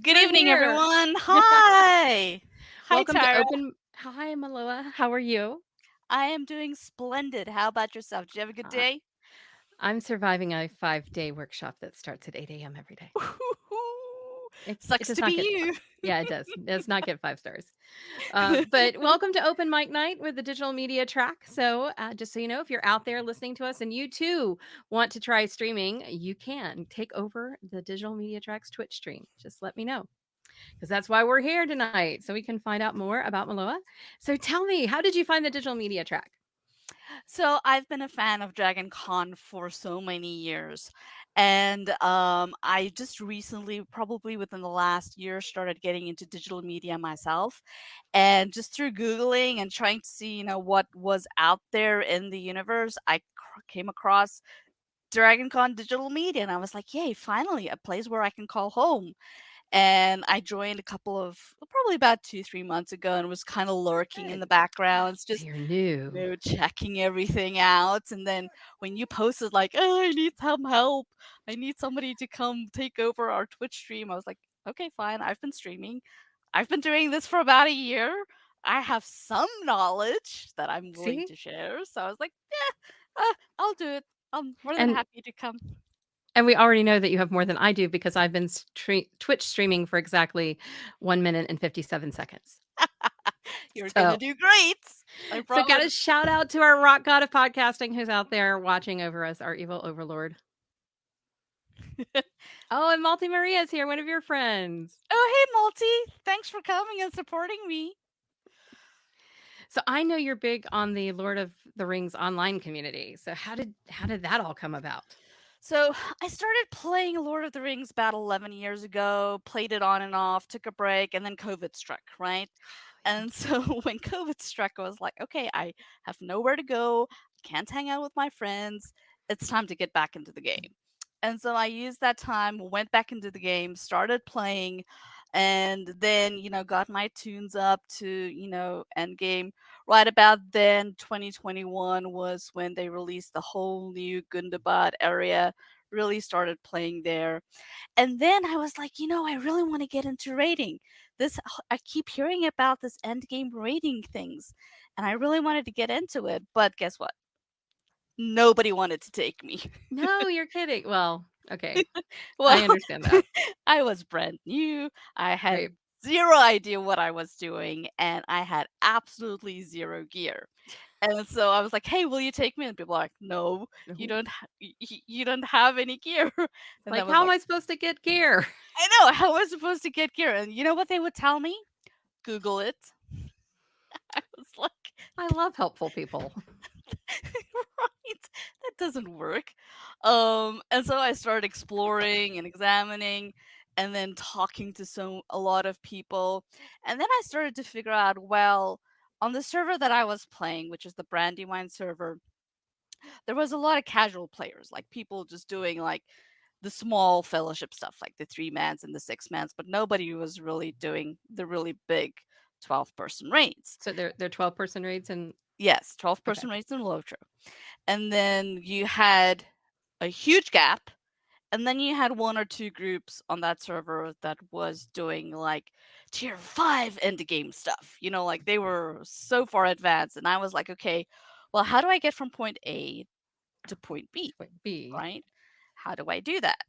Good We're evening, here. everyone. Hi. Hi, Welcome to Tara. Open. Hi, Miloa. How are you? I am doing splendid. How about yourself? Did you have a good Uh, day? I'm surviving a 5-day workshop that starts at 8 a.m. every day. Woo-hoo-hoo. It Sucks does to not be get, you. yeah, it does. It does not get 5 stars. But welcome to Open Mic Night with the digital media track. So, just so you know, if you're out there listening to us and you too want to try streaming, you can take over the digital media track's Twitch stream. Just let me know because that's why we're here tonight. So we can find out more about Miloa. So tell me, how did you find the digital media track? So I've been a fan of Dragon Con for so many years. And I just recently, probably within the last year, started getting into digital media myself. And just through Googling and trying to see, what was out there in the universe, I came across Dragon Con Digital Media. And I was like, yay, finally, a place where I can call home. And I joined a couple of probably about 2-3 months ago and was kind of lurking in Good. the backgrounds, So just you're new. checking everything out. And then when you posted like, "Oh, I need some help. I need somebody to come take over our Twitch stream," I was like, "Okay, fine. I've been streaming. I've been doing this for about a year. I have some knowledge that I'm willing See? to share." So I was like, "Yeah, I'll do it. I'm more than And happy to come." and we already know that you have more than I do because I've been Twitch streaming for exactly 1 minute and 57 seconds. You're gonna So do great. I so got promise. a shout out to our rock god of podcasting who's out there watching over us, our evil overlord. Oh, and Malty Maria is here, one of your friends. Oh, hey, Multi. Thanks for coming and supporting me. So I know you're big on the Lord of the Rings online community. So how did that all come about? So I started playing Lord of the Rings about 11 years ago, played it on and off, took a break, and then COVID struck, right? Yeah. And so when COVID struck, I was like, okay, I have nowhere to go, can't hang out with my friends. It's time to get back into the game. And so I used that time, went back into the game, started playing, and then, got my tunes up to, end game. Right about then, 2021 was when they released the whole new Gundabad area, really started playing there. And then I was like, I really want to get into raiding. I keep hearing about this end game raiding things, and I really wanted to get into it. But guess what? Nobody wanted to take me. No, you're kidding. Well, okay. Well, I understand that. I was brand new. I had Right. zero idea what I was doing, and I had absolutely zero gear. And so I was like, "Hey, will you take me?" And people are like, "No, No. you don't have any gear." And I Like, was how am like, I supposed to get gear? "I know. How am I supposed to get gear?" And you know what they would tell me? Google it. I was like, I love helpful people. right, that doesn't work. And so I started exploring and examining, and then talking to a lot of people, and then I started to figure out, well, on the server that I was playing, which is the Brandywine server, there was a lot of casual players, like people just doing like the small fellowship stuff, like the 3 mans and the 6 mans, but nobody was really doing the really big 12-person raids. So they're 12-person raids and Yes, 12 okay. person raids in Lotro. And then you had a huge gap, and then you had one or two groups on that server that was doing like tier 5 end game stuff. Like they were so far advanced, and I was like, okay, well, how do I get from point A to point B, Wait, B. right? How do I do that?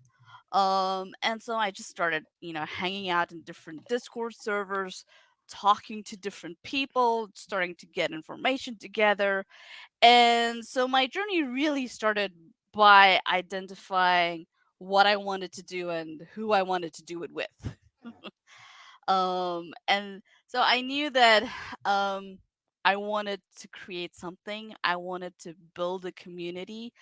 And so I just started, hanging out in different Discord servers, talking to different people, starting to get information together. And so my journey really started by identifying what I wanted to do and who I wanted to do it with. And so I knew that I wanted to create something. I wanted to build a community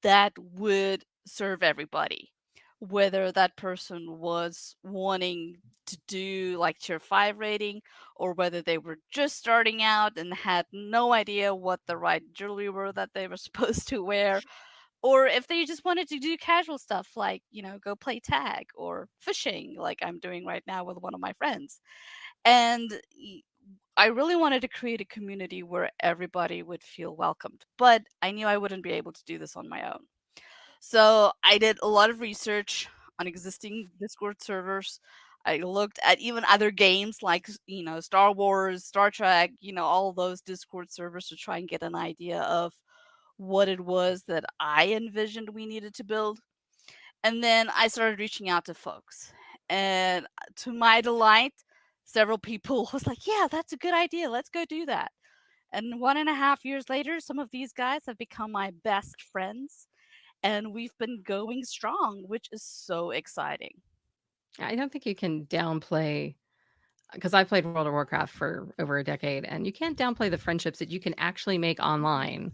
that would serve everybody, whether that person was wanting to do like tier 5 rating, or whether they were just starting out and had no idea what the right jewelry were that they were supposed to wear, or if they just wanted to do casual stuff like, go play tag or fishing like I'm doing right now with one of my friends. And I really wanted to create a community where everybody would feel welcomed, but I knew I wouldn't be able to do this on my own. So I did a lot of research on existing Discord servers. I looked at even other games like, Star Wars, Star Trek, all those Discord servers to try and get an idea of what it was that I envisioned we needed to build. And then I started reaching out to folks. And to my delight, several people was like, "Yeah, that's a good idea. Let's go do that." And 1.5 years later, some of these guys have become my best friends, and we've been going strong, which is so exciting. I don't think you can downplay, because I played World of Warcraft for over a decade, and you can't downplay the friendships that you can actually make online,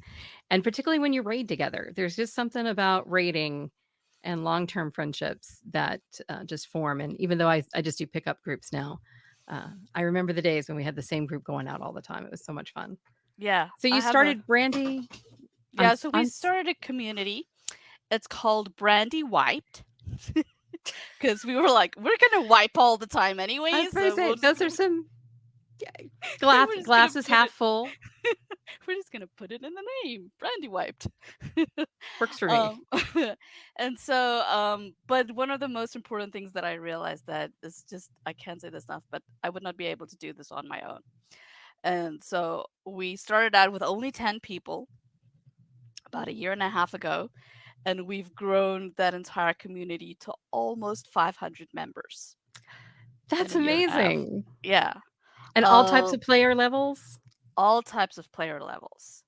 and particularly when you raid together. There's just something about raiding and long-term friendships that, just form, and even though I just do pickup groups now, I remember the days when we had the same group going out all the time. It was so much fun. Yeah, So I you have a started Brandy. yeah. So we I'm started a community. It's called Brandy Wiped because we were like, we're gonna wipe all the time I anyway, was gonna so say we'll just those are some we're just gonna glasses put half it full. we're just gonna put it in the name, Brandy Wiped. Works for me. um, and so, but one of the most important things that I realized that is just I can't say this enough, but I would not be able to do this on my own. And so we started out with only 10 people about a year and a half ago, and we've grown that entire community to almost 500 members in That's a year and a half. amazing. Yeah. And all types Um, of player levels? all types of player levels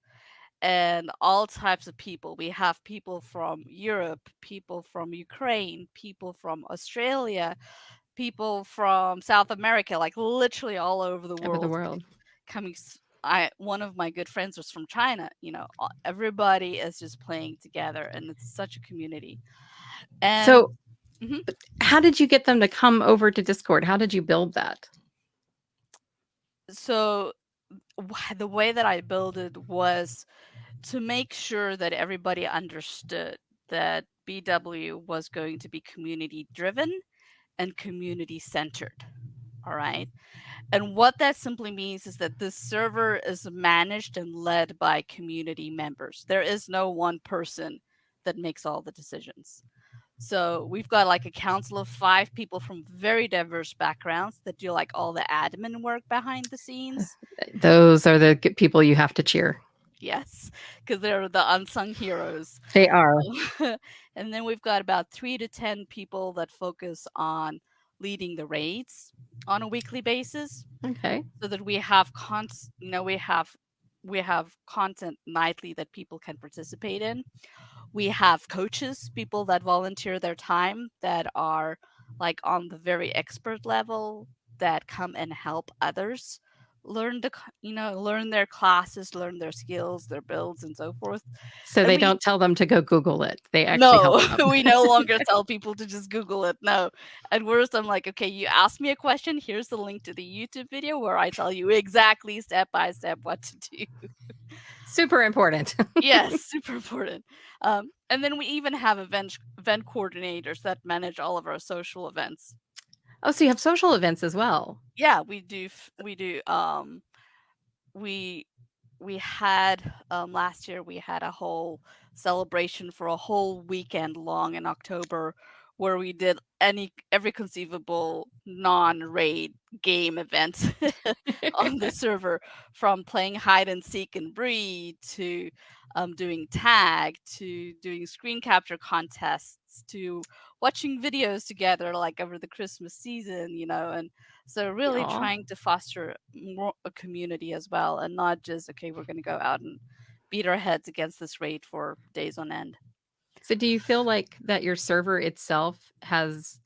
and all types of people. We have people from Europe, people from Ukraine, people from Australia, people from South America, like literally all over the Over the world world. coming. I One of my good friends was from China. Everybody is just playing together, and it's such a community. And So, mhm. how did you get them to come over to Discord? How did you build that? So the way that I built it was to make sure that everybody understood that BW was going to be community driven and community centered. All right. And what that simply means is that this server is managed and led by community members. There is no one person that makes all the decisions. So we've got like a council of 5 people from very diverse backgrounds that do like all the admin work behind the scenes. Those are the people you have to cheer. Yes, because they're the unsung heroes. They are. And then we've got about 3 to 10 people that focus on leading the raids on a weekly basis, Okay. so that we have we have content nightly that people can participate in. We have coaches, people that volunteer their time that are like on the very expert level that come and help others learn their classes, learn their skills, their builds and so forth. So And they we don't tell them to go Google it. They actually help no, them. we no longer tell people to just Google it. No. At worst, I'm like, okay, you asked me a question. Here's the link to the YouTube video where I tell you exactly step by step what to do. Super important. Yes, super important. And then we even have event coordinators that manage all of our social events. Oh, so you have social events as well. Yeah, we do. We do. We we had last year we had a whole celebration for a whole weekend long in October where we did every conceivable non-raid game event on the server, from playing hide and seek and breed to doing tag to doing screen capture contests to watching videos together like over the Christmas season, and so really Aw. trying to foster more a community as well, and not just, okay, we're going to go out and beat our heads against this raid for days on end. So do you feel like that your server itself has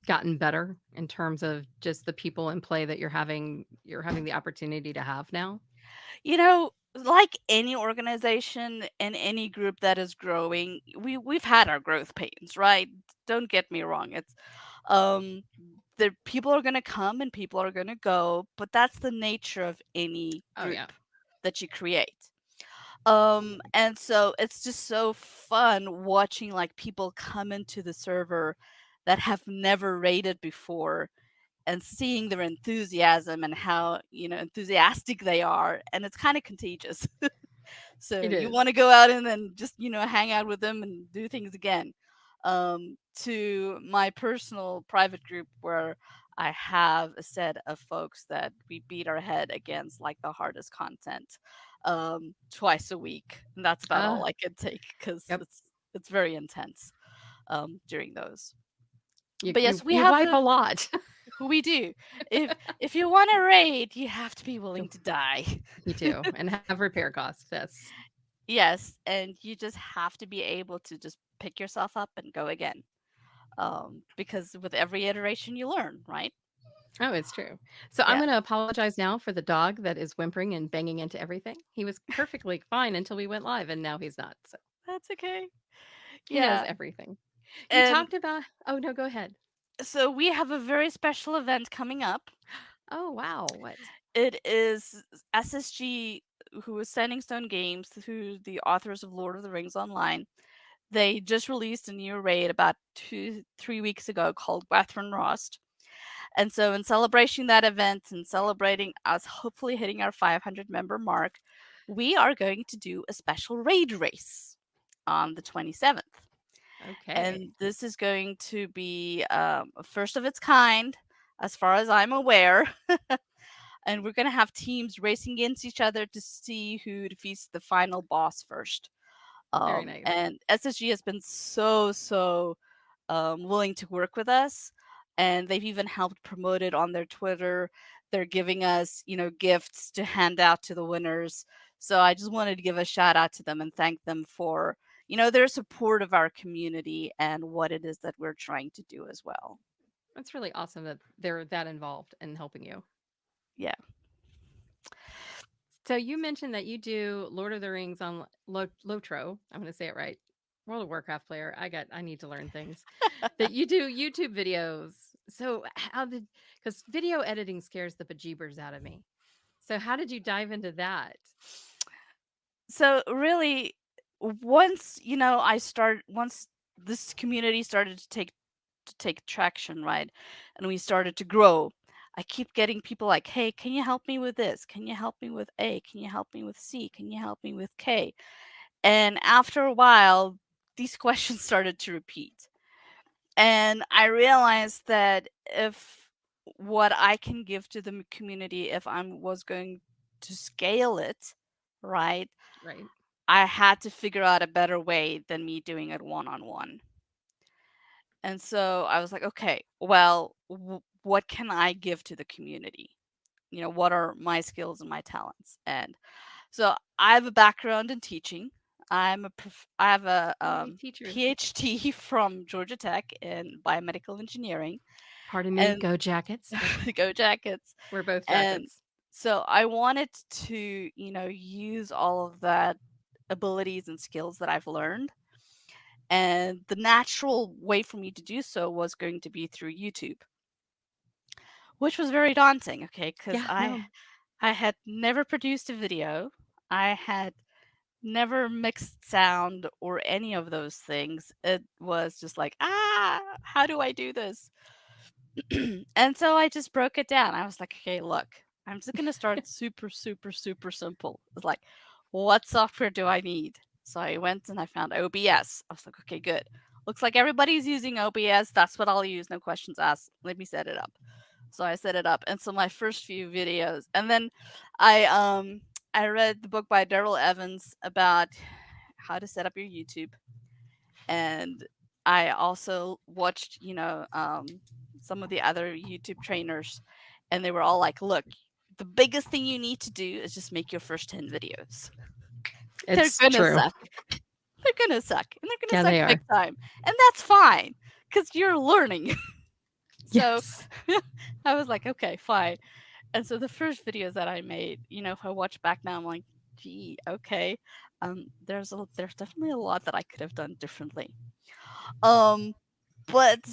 gotten better in terms of just the people in play that you're having the opportunity to have now? Like any organization and any group that is growing, we've had our growth pains, right? Don't get me wrong. It's um the people are going to come and people are going to go, but that's the nature of any Oh, yeah. group that you create. And so it's just so fun watching like people come into the server that have never raided before, and seeing their enthusiasm and how, enthusiastic they are, and it's kind of contagious. So It you is. want to go out and then just, hang out with them and do things again. To my personal private group where I have a set of folks that we beat our head against like the hardest content twice a week. And that's about Uh, all I could take because yep. it's very intense during those. You But you yes, we you have wipe a a lot. who we do. If you want to raid, you have to be You willing to die. you do, and have repair costs, yes. Yes, and you just have to be able to just pick yourself up and go again. Because with every iteration you learn, right? Oh, it's true. So I'm Yeah, gonna apologize now for the dog that is whimpering and banging into everything. He was perfectly fine until we went live, and now he's not, so that's okay. he knows Yeah. everything. You And talked about oh, no, go ahead. so we have a very special event coming up. Oh, wow, what? It is SSG, who is Standing Stone Games, who the authors of Lord of the Rings Online. They just released a new raid about 3 weeks ago called Gwathryn Rost. And so, in celebration that event and celebrating us hopefully hitting our 500 member mark, we are going to do a special raid race on the 27th. Okay, And this is going to be a first of its kind, as far as I'm aware. And we're going to have teams racing against each other to see who defeats the final boss first. very nice. And SSG has been so willing to work with us, and they've even helped promote it on their Twitter. They're giving us, gifts to hand out to the winners. So I just wanted to give a shout out to them and thank them for, their support of our community and what it is that we're trying to do as well. That's really awesome that they're that involved in helping you. Yeah. So you mentioned that you do Lord of the Rings on Lotro. I'm going to say it right. World of Warcraft player. I need to learn things. That you do YouTube videos. So how did because video editing scares the bejeebers out of me. So how did you dive into that? So really, once this community started to take traction, right? And we started to grow. I keep getting people like, "Hey, can you help me with this? Can you help me with A? Can you help me with C? Can you help me with K?" And after a while, these questions started to repeat. And I realized that if what I can give to the community, if I was going to scale it, right, Right. I had to figure out a better way than me doing it one on one. And so I was like, okay, well, what can I give to the community? What are my skills and my talents? And so I have a background in teaching. I have a Yay, teachers. PhD from Georgia Tech in biomedical engineering, Pardon me, and go Jackets. But go Jackets. we're both And Jackets. so I wanted to, use all of that abilities and skills that I've learned. And the natural way for me to do so was going to be through YouTube, which was very daunting, okay, because Yeah, I no. I had never produced a video. I had never mixed sound or any of those things. It was just like, how do I do this? And so I just broke it down. I was like, okay, look, I'm just going to start super, super, super simple. It's like, what software do I need? So I went and I found OBS. I was like, okay, good. Looks like everybody's using OBS. That's what I'll use. No questions asked. Let me set it up. So I set it up. And so my first few videos, and then I um I read the book by Daryl Evans about how to set up your YouTube, and I also watched, some of the other YouTube trainers, and they were all like, "Look, the biggest thing you need to do is just make your first 10 videos. They're It's gonna true. suck. They're gonna suck, and they're gonna Yeah, suck they big are. time, and that's fine because you're learning." So Yes. I was like, "Okay, fine." And so the first videos that I made, if I watch back now, I'm like, "Gee, okay." There's definitely a lot that I could have done differently. Um, but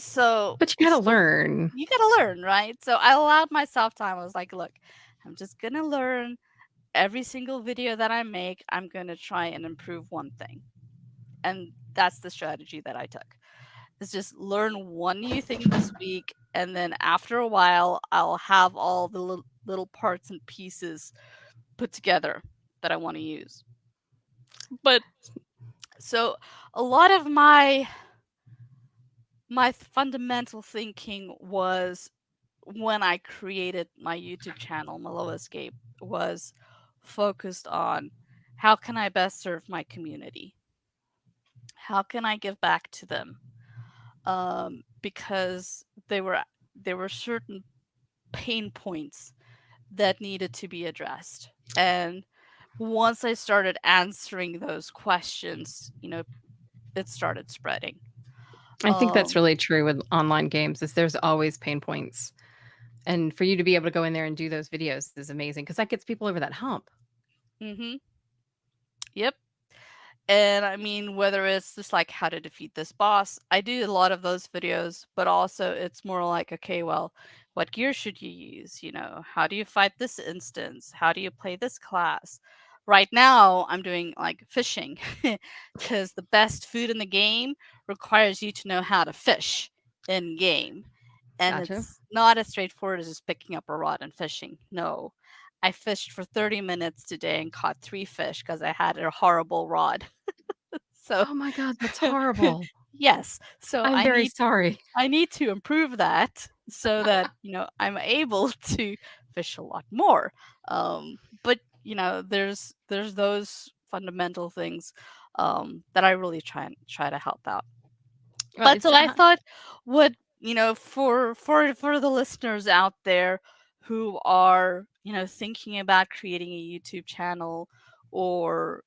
But you gotta so learn. you gotta learn, right? So I allowed myself time. I was like, look, I'm just gonna learn every single video that I make. I'm gonna try and improve one thing, and that's the strategy that I took. Is just learn one new thing this week, and then after a while, I'll have all the little parts and pieces put together that I want to use. But so a lot of my fundamental thinking was when I created my YouTube channel, Miloa Escape, was focused on how can I best serve my community? How can I give back to them? Because there were certain pain points that needed to be addressed. And once I started answering those questions, it started spreading. I think that's Um, really true with online games is there's always pain points. And for you to be able to go in there and do those videos is amazing because that gets people over that hump. mhm. Yep. And I mean, whether it's just like how to defeat this boss, I do a lot of those videos, but also it's more like, okay, well, what gear should you use? How do you fight this instance? How do you play this class? Right now, I'm doing like fishing because the best food in the game requires you to know how to fish in game. And Gotcha. it's not as straightforward as just picking up a rod and fishing. No, I fished for 30 minutes today and caught 3 fish because I had a horrible rod. So Oh my god, that's horrible. yes, so I'm very sorry. I need to improve that so that, I'm able to fish a lot more. But, there's those fundamental things, that I really try to help out. Well, But it's so I thought what, for the listeners out there who are, thinking about creating a YouTube channel or,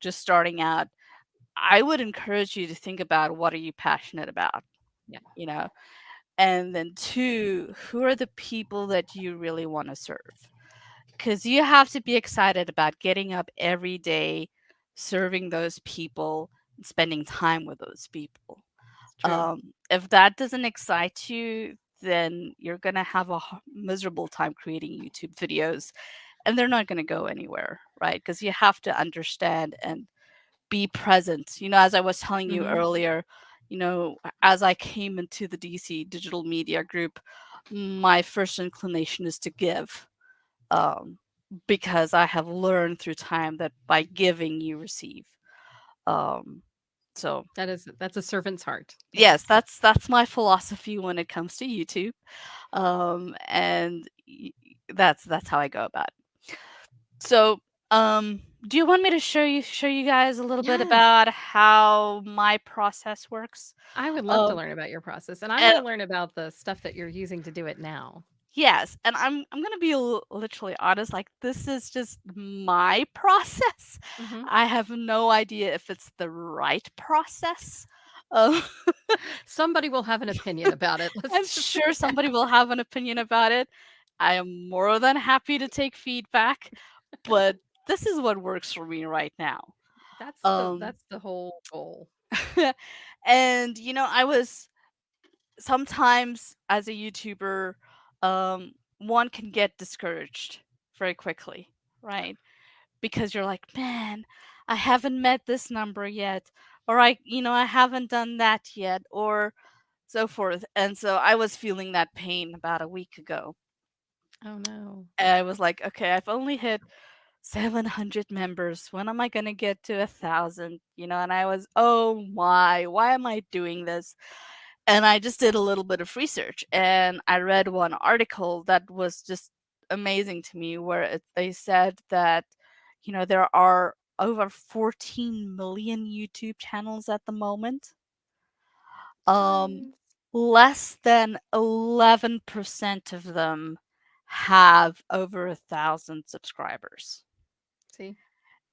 just starting out, I would encourage you to think about what are you passionate about, yeah, you know? And then 2, who are the people that you really want to serve? Because you have to be excited about getting up every day, serving those people, and spending time with those people. it's true. If that doesn't excite you, then you're going to have a miserable time creating YouTube videos and they're not going to go anywhere, right? Because you have to understand and be present. As I was telling you Mhm. earlier, as I came into the DC digital media group, my first inclination is to give, um, because I have learned through time that by giving, you receive. Um, so That's a servant's heart. yes, Yes. that's my philosophy when it comes to YouTube, and that's how I go about it. So, do you want me to show you guys a little bit Yes. about how my process works? I would love to Um, learn about your process, and I and wanna learn about the stuff that you're using to do it now. yes, and I'm gonna be literally honest. Like this is just my process. Mhm. I have no idea if it's the right process. Um, Somebody will have an opinion about it. Let's I'm just sure say that. somebody will have an opinion about it. I am more than happy to take feedback, but this is what works for me right now. Um, That's the whole goal. and I was sometimes as a YouTuber, one can get discouraged very quickly, right? Because you're like, man, I haven't met this number yet, or I haven't done that yet, or so forth. And so I was feeling that pain about a week ago. Oh, no. And I was like, okay, I've only hit 700 members. When am I going to get to 1,000? And I was, oh my, why am I doing this? And I just did a little bit of research and I read one article that was just amazing to me where they said that, there are over 14 million YouTube channels at the moment. Um, Tons. Less than 11% of them have over 1,000 subscribers, See?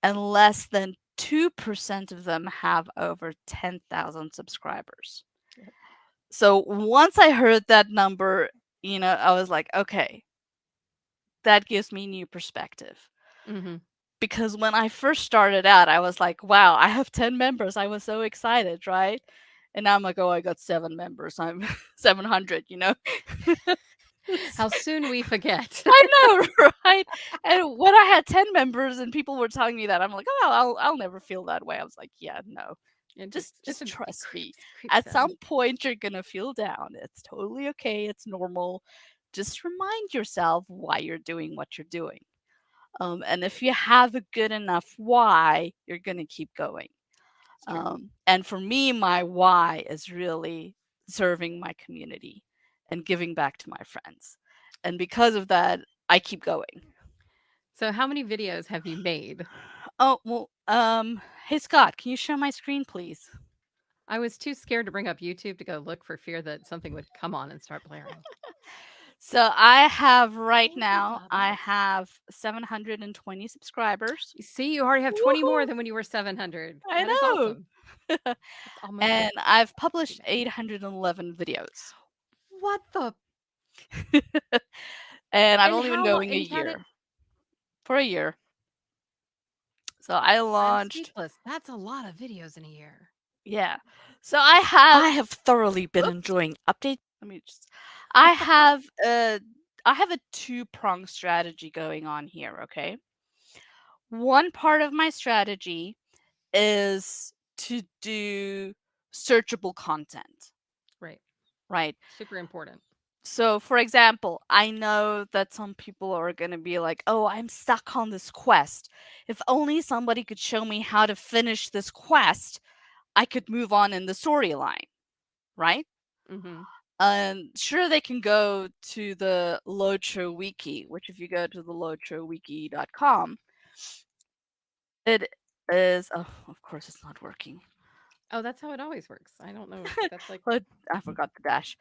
and less than 2% of them have over 10,000 subscribers. Yep. So once I heard that number, I was like, okay, that gives me new perspective. Mhm. Because when I first started out, I was like, wow, I have 10 members. I was so excited, right? And now I'm like, oh, I got 7 members. I'm 700. It's How soon we forget. I know, right? And when I had 10 members and people were telling me that, I'm like, oh, I'll never feel that way. I was like, yeah, no. It Just it trust me. creeps At in. some point you're gonna feel down. It's totally okay. It's normal. Just remind yourself why you're doing what you're doing. And if you have a good enough why, you're gonna keep going. It's true. And for me, my why is really serving my community and giving back to my friends. And because of that, I keep going. So how many videos have you made? Oh, well, hey Scott, can you share my screen, please? I was too scared to bring up YouTube to go look for fear that something would come on and start blaring. So I have right Oh my now, god, I look. have 720 subscribers. You see, you already have 20 more Woohoo! than when you were 700. I That is know. awesome. That's almost And like I've too published many. 811 videos. What the And I've and only been how long going a and you've had it year. For a year. So I I'm launched, speechless. That's a lot of videos in a year. yeah. So I have thoroughly been Oops. enjoying updates. Let me just I have a I have a two-pronged strategy going on here, okay? One part of my strategy is to do searchable content, Right. right? Super important. So, for example, I know that some people are going to be like, oh, I'm stuck on this quest. If only somebody could show me how to finish this quest, I could move on in the storyline, right? Mhm. And sure, they can go to the Locho Wiki, which if you go to the lochowiki.com, it is, oh, of course, it's not working. Oh, that's how it always works. I don't know. That's like But I forgot the dash.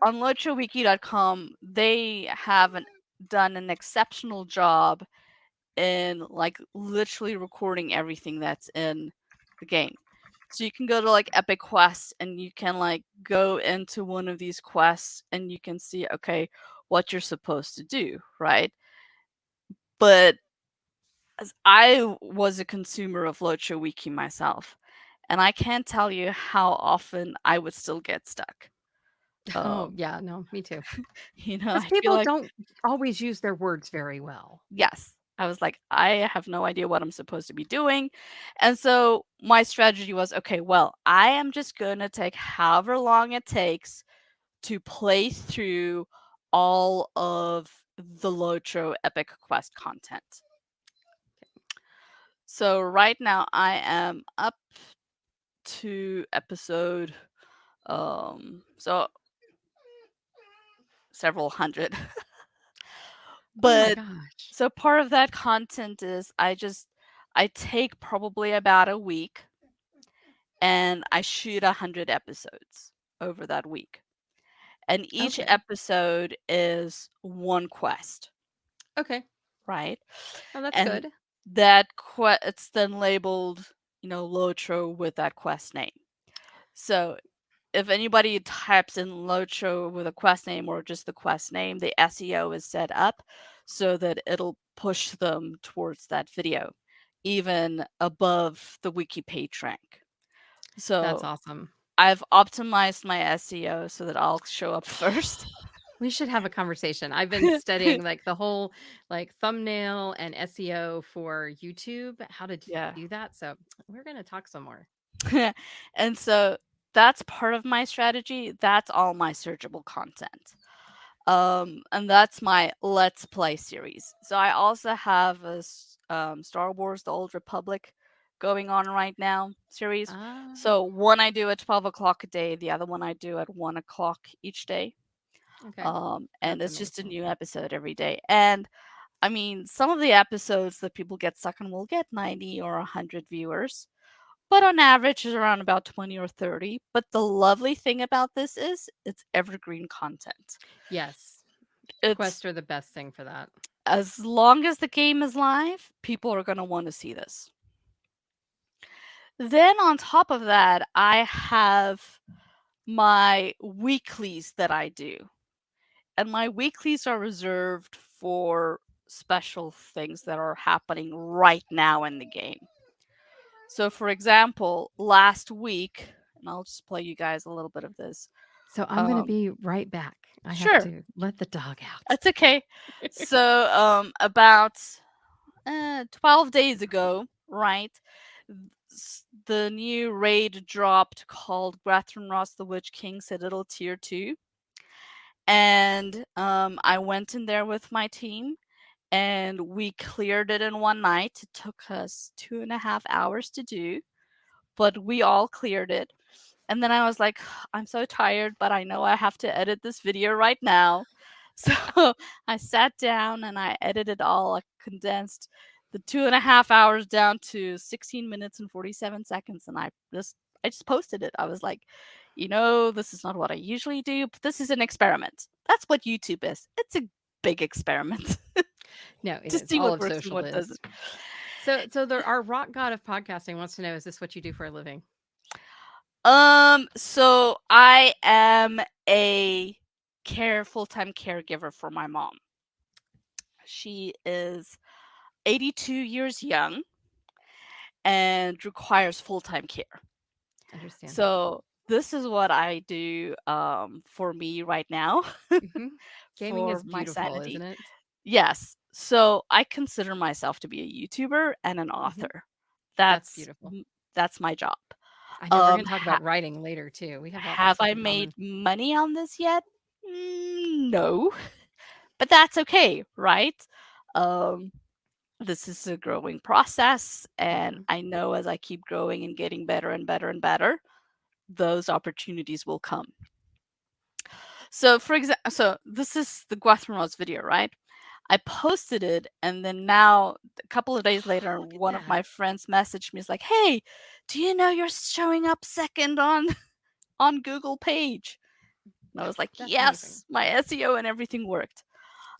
On lochowiki.com, they have done an exceptional job in like literally recording everything that's in the game. So you can go to like Epic Quests and you can like go into one of these quests and you can see, okay, what you're supposed to do, right? But as I was a consumer of Locho Wiki myself, and I can't tell you how often I would still get stuck. oh, Um, yeah, no, me too. Because I'd be people like, don't always use their words very well. yes. I was like, I have no idea what I'm supposed to be doing. And so my strategy was, okay, well, I am just going to take however long it takes to play through all of the Lotro Epic Quest content. So right now I am up to episode so several hundred. Oh my But gosh. so part of that content is I take probably about a week and I shoot 100 episodes over that week. And each Okay. episode is one quest, Okay. right? Oh, that's And good. that it's then labeled, Lotro with that quest name. So if anybody types in Lotro with a quest name or just the quest name, the SEO is set up so that it'll push them towards that video, even above the wiki page rank. That's So awesome. I've optimized my SEO so that I'll show up first. We should have a conversation. I've been studying like the whole like thumbnail and SEO for YouTube, how to Yeah. do that. So we're going to talk some more. And so that's part of my strategy. That's all my searchable content. And that's my Let's Play series. So I also have Star Wars: The Old Republic going on right now series. Ah, So one I do at 12 o'clock a day, the other one I do at 1 o'clock each day. okay. And That's it's just a amazing. new episode every day. And I mean, some of the episodes that people get stuck on will get 90 or 100 viewers, but on average is around about 20 or 30. But the lovely thing about this is it's evergreen content. Yes. It's Quests are the best thing for that. as long as the game is live, people are going to want to see this. Then on top of that, I have my weeklies that I do. And my weeklies are reserved for special things that are happening right now in the game. So, for example, last week, and I'll just play you guys a little bit of this. So I'm going to Um, be right back. I have sure, to let the dog out. that's okay. So, about 12 days ago, right? The new raid dropped called Grathrin Ross the Witch King Citadel Tier 2. And I went in there with my team and we cleared it in one night. It took us 2.5 hours to do, but we all cleared it. And then I was like, I'm so tired, but I know I have to edit this video right now. So I sat down and I edited all, I condensed the 2.5 hours down to 16 minutes and 47 seconds. And I just posted it. I was like, this is not what I usually do, but this is an experiment. That's what YouTube is. It's a big experiment No, it to is. see All what of works and social what is. doesn't. So our rock god of podcasting wants to know, is this what you do for a living? So I am a full-time caregiver for my mom. She is 82 years young and requires full-time care. Understand. So this is what I do for me right now Hmm. Gaming for is my beautiful, sanity. isn't it? Yes. So I consider myself to be a YouTuber and an Hmm. author. That's That's beautiful. that's my job. I know we're Um going to talk ha- about writing later too. We have lots of have stuff I in made common. money on this yet? No. But that's okay, right? Um this is a growing process, and Hmm. I know as I keep growing and getting better and better and better, those opportunities will come. So for example, so this is the Guatemal's video, right? I posted it, and then now a couple of days later, Look at one of my that. friends messaged me. Is like, "Hey, do you know you're showing up second on on Google page?" And I was like, That's amazing. "Yes, my SEO and everything worked."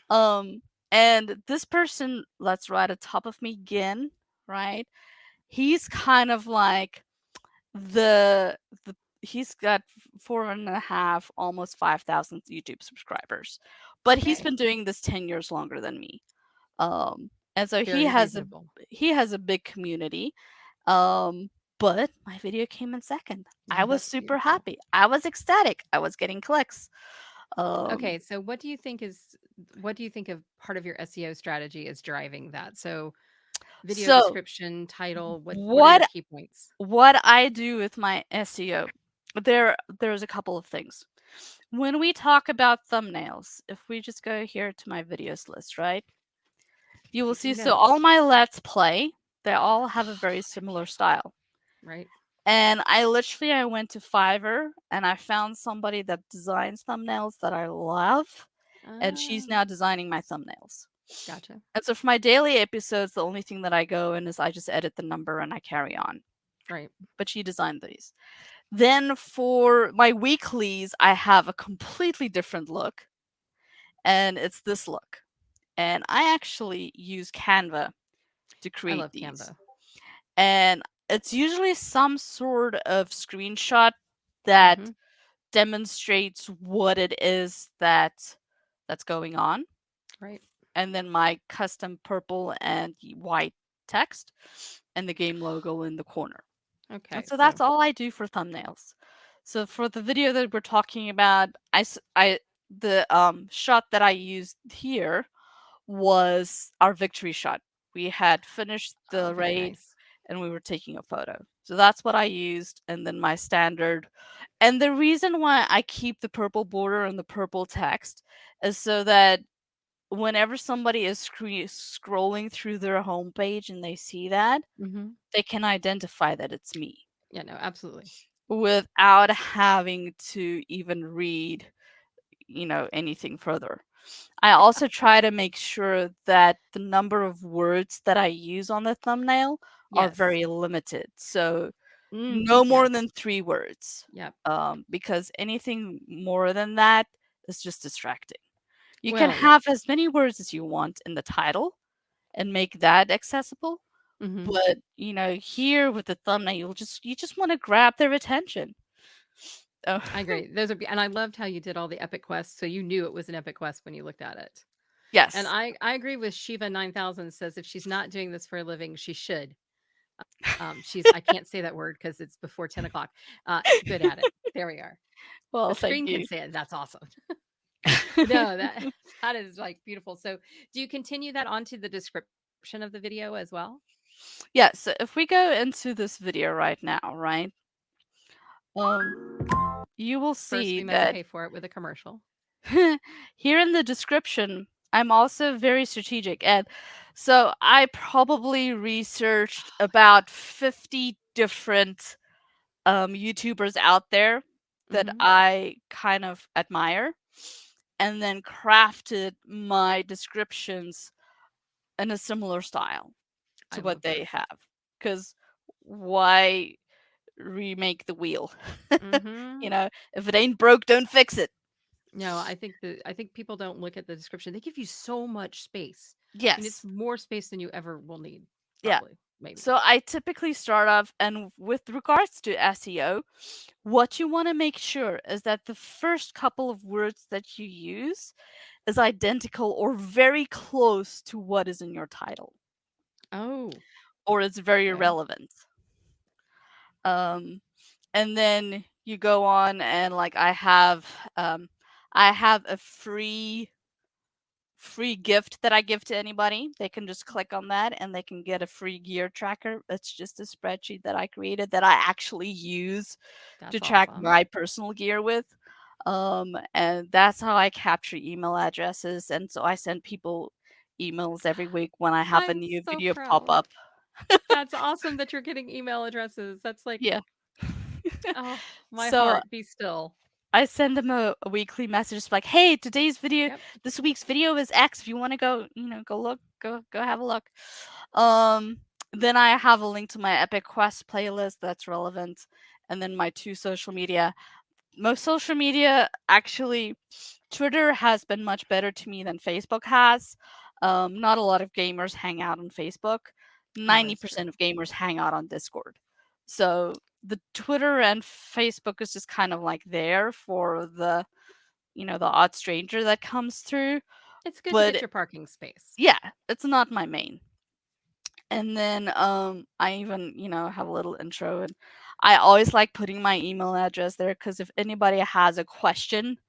Um, and this person, let's right atop of me again, right? He's kind of like the the he's got 4.5, almost 5,000 YouTube subscribers, but he's Okay. been doing this 10 years longer than me. And so he Very has a reasonable. he has a big community. Um, but my video came in second. I Oh, was that's super beautiful. happy. I was ecstatic. I was getting clicks. Um, Okay, so what do you think of part of your SEO strategy is driving that? So video so description, title, what are your what key points? what I do with my SEO, there's a couple of things. When we talk about thumbnails, if we just go here to my videos list, right? You will see, Taking so all notes, my Let's Play, they all have a very similar style. right? And I went to Fiverr and I found somebody that designs thumbnails that I love, and she's Ah, now designing my thumbnails. gotcha. And so for my daily episodes, the only thing that I go in is I just edit the number and I carry on. Right. But she designed these. Then for my weeklies, I have a completely different look, and it's this look. And I actually use Canva to I create love these. Canva. And it's usually some sort of screenshot that Hmm. demonstrates what it is that's going on, Right. and then my custom purple and white text and the game logo in the corner. And Okay, so so that's all I do for thumbnails. So for the video that we're talking about, the shot that I used here was our victory shot. We had finished oh, the very raid nice. and we were taking a photo. So that's what I used, and then my standard. And the reason why I keep the purple border and the purple text is so that whenever somebody is scrolling through their homepage and they see that, Hmm. they can identify that it's me Yeah, no, absolutely. without having to even read, anything further. I also try to make sure that the number of words that I use on the thumbnail are Yes. very limited. So Mm, no more yes. than 3 words, Yep. because anything more than that is just distracting. You can Well, yeah. have as many words as you want in the title and make that accessible, Hmm. but, here with the thumbnail, you just wanna grab their attention. Oh, I agree. Those are, and I loved how you did all the epic quests, so you knew it was an epic quest when you looked at it. And yes. I agree with Shiva 9000 says if she's not doing this for a living, she should. She's I can't say that word because it's before 10 o'clock. Good at it. There we are. The Well, thank screen can you. say it. That's awesome. No, that that is like beautiful. So, do you continue that onto the description of the video as well? Yeah, so if we go into this video right now, right, you will First, see we must that pay for it with a commercial. here in the description, I'm also very strategic. And so I probably researched about 50 different YouTubers out there that Hmm. I kind of admire. and then crafted my descriptions in a similar style I to what love they this. have. Because why remake the wheel? Mhm. If it ain't broke, don't fix it. No, I think people don't look at the description. They give you so much space. I mean, it's Yes. more space than you ever will need, Yeah. probably, maybe. So I typically start off, and with regards to SEO, what you want to make sure is that the first couple of words that you use is identical or very close to what is in your title, Oh, or it's very okay. relevant. Um, and then you go on, and like I have a free gift that I give to anybody. They can just click on that and they can get a free gear tracker. It's just a spreadsheet that I created that I actually use to That's track awesome. my personal gear with. And that's how I capture email addresses. And so I send people emails every week when I have a I'm new so video pop proud. up. That's awesome that you're getting email addresses. That's like, Yeah. oh, my So heart be still. I send them a weekly message like, "Hey, Yep. this week's video is X. If you want to go, go look, go have a look." Um, then I have a link to my Epic Quest playlist that's relevant, and then my two social media. Most social media, actually, Twitter has been much better to me than Facebook has. Not a lot of gamers hang out on Facebook. That is 90% true. of gamers hang out on Discord. So the Twitter and Facebook is just kind of like there for the odd stranger that comes through. It's good to get But your parking space. yeah, it's not my main. And then I even, have a little intro, and I always like putting my email address there because if anybody has a question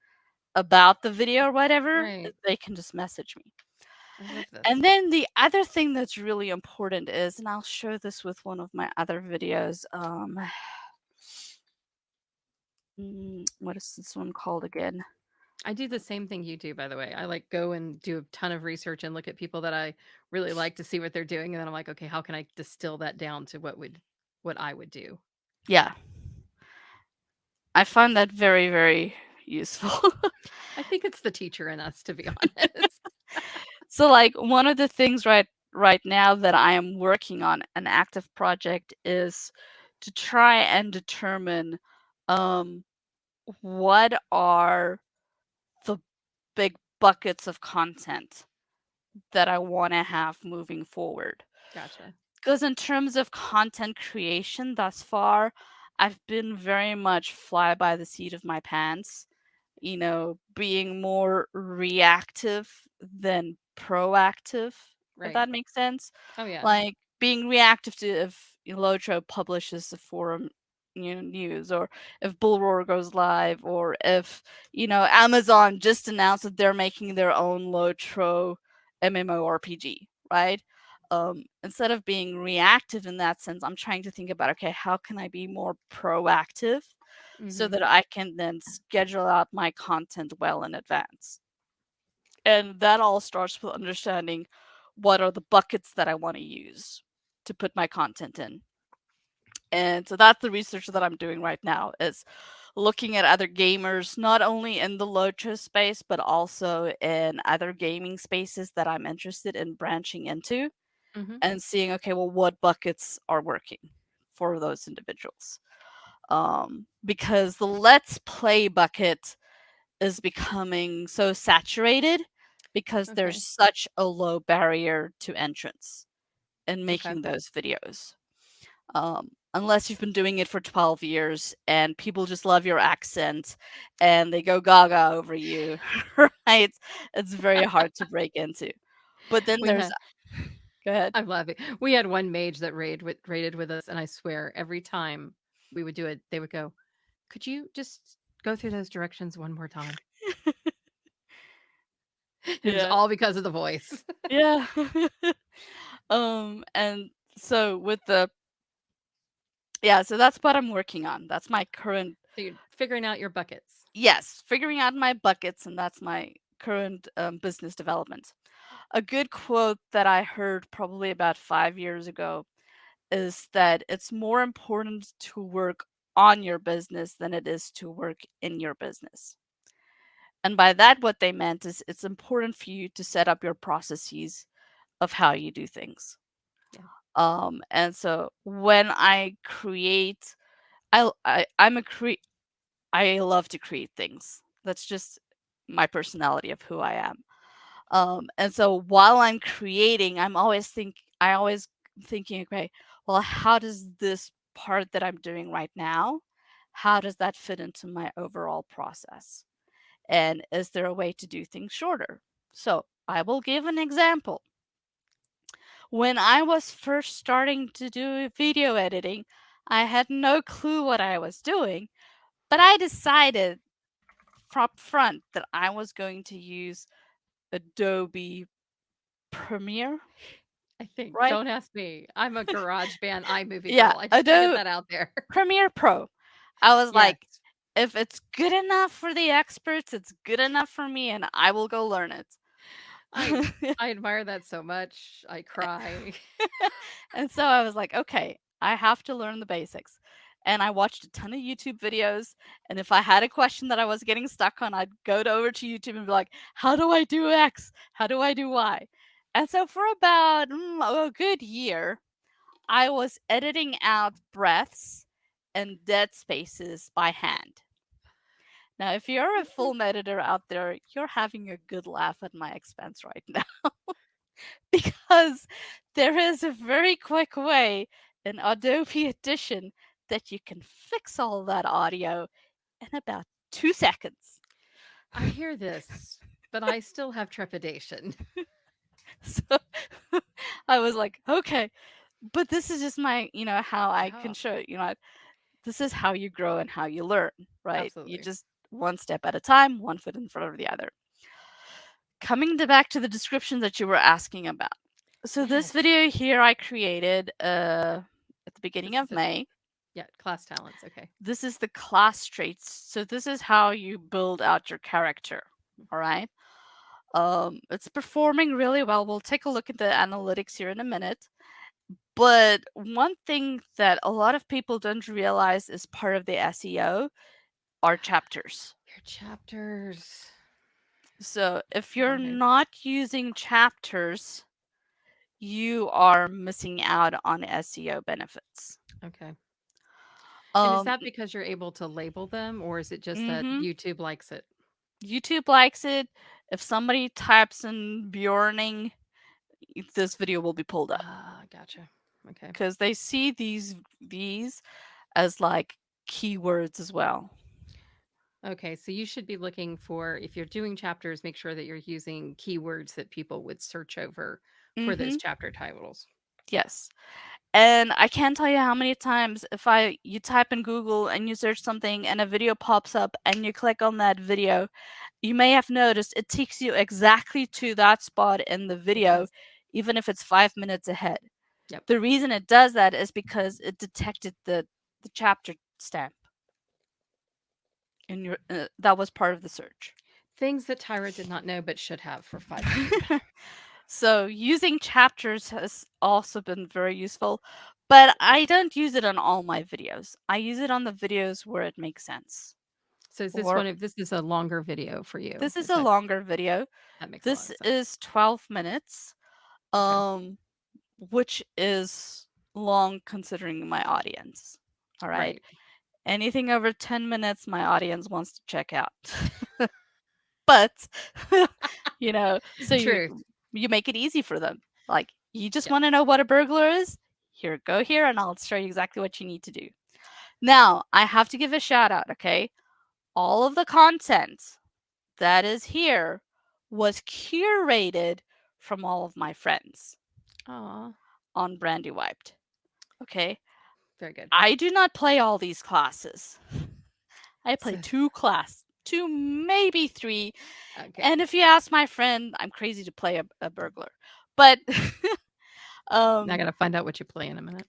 about the video or whatever, Right. they can just message me. I love And this. then the other thing that's really important is, and I'll show this with one of my other videos. What is this one called again? I do the same thing you do, by the way. I like go and do a ton of research and look at people that I really like to see what they're doing. And then I'm like, okay, how can I distill that down to what I would do? Yeah, I find that very, very useful. I think it's the teacher in us, to be honest. So, like, one of the things right now that I am working on, an active project, is to try and determine um, what are the big buckets of content that I want to have moving forward. Gotcha. Because in terms of content creation thus far, I've been very much fly by the seat of my pants, being more reactive than proactive, if Right. that makes sense. Oh yeah. Like being reactive to if Lotro publishes a forum news, or if Bullroar goes live, or if Amazon just announced that they're making their own Lotro MMORPG, right? Instead of being reactive in that sense, I'm trying to think about, okay, how can I be more proactive so Hmm. that I can then schedule out my content well in advance. And that all starts with understanding what are the buckets that I want to use to put my content in. And so that's the research that I'm doing right now, is looking at other gamers, not only in the Lotro space, but also in other gaming spaces that I'm interested in branching into, Hmm. and seeing, okay, well, what buckets are working for those individuals. Because the let's play bucket is becoming so saturated because there's Okay. such a low barrier to entrance in Okay. making those videos. Unless you've been doing it for 12 years and people just love your accent and they go gaga over you, right? It's very hard to break into. But then We there's, had go ahead. I'm laughing. We had one mage that raided with us, and I swear every time we would do it, they would go, "Could you just go through those directions one more time?" It was Yeah. all because of the voice. Yeah. And so with the yeah, so that's what I'm working on. That's my current So you're figuring out your buckets. yes, figuring out my buckets, and that's my current business development. A good quote that I heard probably about 5 years ago is that it's more important to work on your business than it is to work in your business. And by that, what they meant is it's important for you to set up your processes of how you do things. Yeah. And so when I create, I'm a create. I love to create things. That's just my personality of who I am. And so while I'm creating, I always thinking, okay, well, how does this part that I'm doing right now, how does that fit into my overall process? And is there a way to do things shorter? So I will give an example. When I was first starting to do video editing, I had no clue what I was doing, but I decided up front that I was going to use Adobe Premiere, I think. right? Don't ask me. I'm a garage band iMovie Yeah, girl. I just to get Adobe that out there. Premiere Pro. I was Yes. like, if it's good enough for the experts, it's good enough for me, and I will go learn it. I I admire that so much. I cry. And so I was like, okay, I have to learn the basics. And I watched a ton of YouTube videos. And if I had a question that I was getting stuck on, I'd go over to YouTube and be like, how do I do X? How do I do Y? And so for about a good year, I was editing out breaths and dead spaces by hand. Now, if you're a film editor out there, you're having a good laugh at my expense right now because there is a very quick way in Adobe Edition that you can fix all that audio in about 2 seconds. I hear this, but I still have trepidation. So I was like, okay, but this is just how I can Yeah, show, this is how you grow and how you learn, right? You absolutely. just one step at a time, one foot in front of the other. Back to the description that you were asking about. So this Yes. video here I created at the beginning This of is a May. yeah, class talents. Okay. This is the class traits. So this is how you build out your character. All right. It's performing really well. We'll take a look at the analytics here in a minute. But one thing that a lot of people don't realize is part of the SEO are chapters. Your chapters. So if you're Darn it. not using chapters, you are missing out on SEO benefits. Okay. And is Um, that because you're able to label them, or is it just that mhm. YouTube likes it? YouTube likes it. If somebody types in Bjorning, this video will be pulled up Ah, gotcha. Okay. because they see these as like keywords as well. Okay, so you should be looking for, if you're doing chapters, make sure that you're using keywords that people would search over for those Mhm. chapter titles. Yes. And I can't tell you how many times if I you type in Google and you search something and a video pops up and you click on that video, you may have noticed it takes you exactly to that spot in the It video, does. even if it's 5 minutes ahead. Yep. The reason it does that is because it detected the chapter stamp in your that was part of the search. Things that Tyra did not know but should have for 500. So using chapters has also been very useful, but I don't use it on all my videos. I use it on the videos where it makes sense. So is this Or one of this is a longer video for you? this is Is a that longer video. that makes a lot This of sense. is 12 minutes, Okay. um, which is long considering my audience. All right. Right. Anything over 10 minutes, my audience wants to check out. But, so Truth. you make it easy for them. Like, you just Yep. want to know what a burglar is? Here, go here, and I'll show you exactly what you need to do. Now, I have to give a shout out, okay? All of the content that is here was curated from all of my friends Aw, on Brandy Wiped. Okay? very good. I do not play all these classes. I play So two, maybe three. And okay. if you ask my friend, I'm crazy to play a burglar. But Now I um gotta find out what you play in a minute.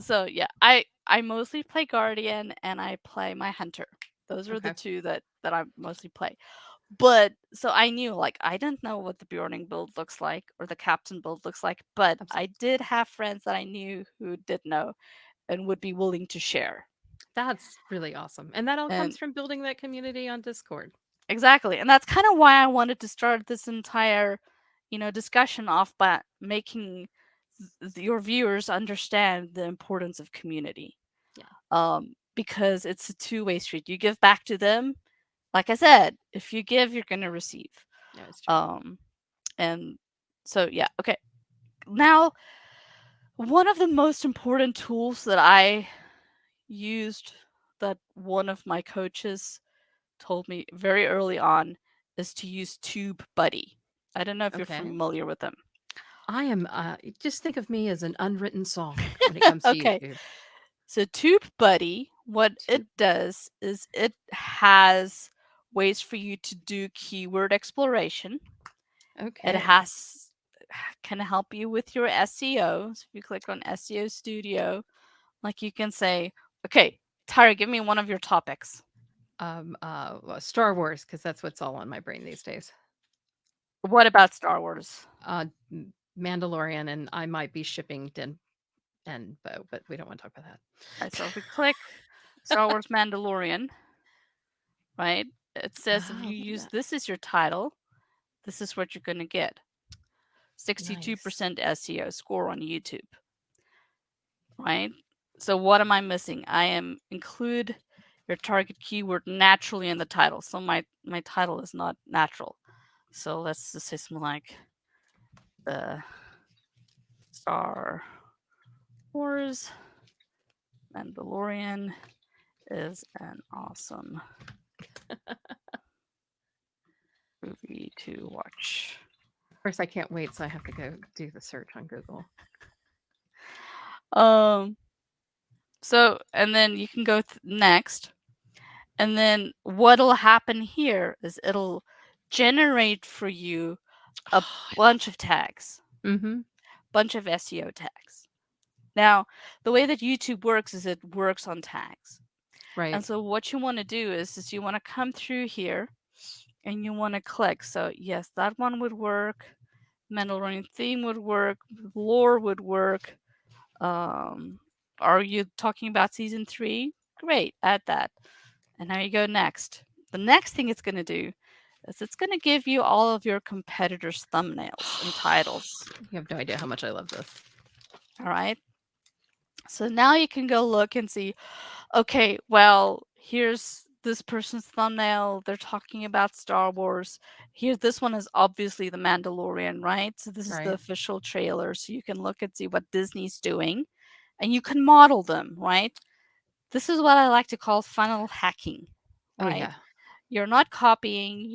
so yeah, I mostly play Guardian and I play my Hunter. Those are the Okay. two that I mostly play. But so I knew like I didn't know what the Bjorning build looks like or the Captain build looks like, but I Absolutely. did have friends that I knew who did know and would be willing to share. That's really awesome. And that all And comes from building that community on Discord. exactly. And that's kind of why I wanted to start this entire, discussion off by making your viewers understand the importance of community. Yeah, Because it's a two-way street. You give back to them. Like I said, if you give, you're going to receive. no, it's true. Um, and so, yeah, okay. Now, one of the most important tools that I used, that one of my coaches told me very early on, is to use TubeBuddy. I don't know if you're Okay. familiar with them. I am, just think of me as an unwritten song when it comes to Okay. YouTube. So TubeBuddy, what it Tube. does is it has ways for you to do keyword exploration. It Okay. has can help you with your SEO. So if you click on SEO Studio, like you can say, okay, Tyra, give me one of your topics. Well, Star Wars, because that's what's all on my brain these days. What about Star Wars? Mandalorian, and I might be shipping Din and Bo, but we don't want to talk about Right, that. so if we click Star Wars Mandalorian, right, it says if Oh, you look at use that. this as your title, this is what you're going to get. Nice. 62% SEO score on YouTube, right? So what am I missing? I am include your target keyword naturally in the title. So my title is not natural. So let's just say something like the Star Wars Mandalorian is an awesome movie to watch. Of course, I can't wait, so I have to go do the search on Google. Um so and then you can go next, and then what'll happen here is it'll generate for you a Oh, I love bunch of it. tags, Mhm. bunch of SEO tags. Now, the way that YouTube works is it works on tags. And Right. so what you want to do is you want to come through here and you want to click. So yes, that one would work. Mandalorian theme would work. Lore would work. Um, are you talking about season 3? Great, add that. And now you go next. The next thing it's going to do is it's going to give you all of your competitors' thumbnails and titles. You have no idea how much I love this. All right. So now you can go look and see, okay, well, here's this person's thumbnail. They're talking about Star Wars. Here, this one is obviously The Mandalorian, right? So this is the Right. official trailer. So you can look and see what Disney's doing and you can model them, right? This is what I like to call funnel hacking, Oh, right? yeah. You're not copying,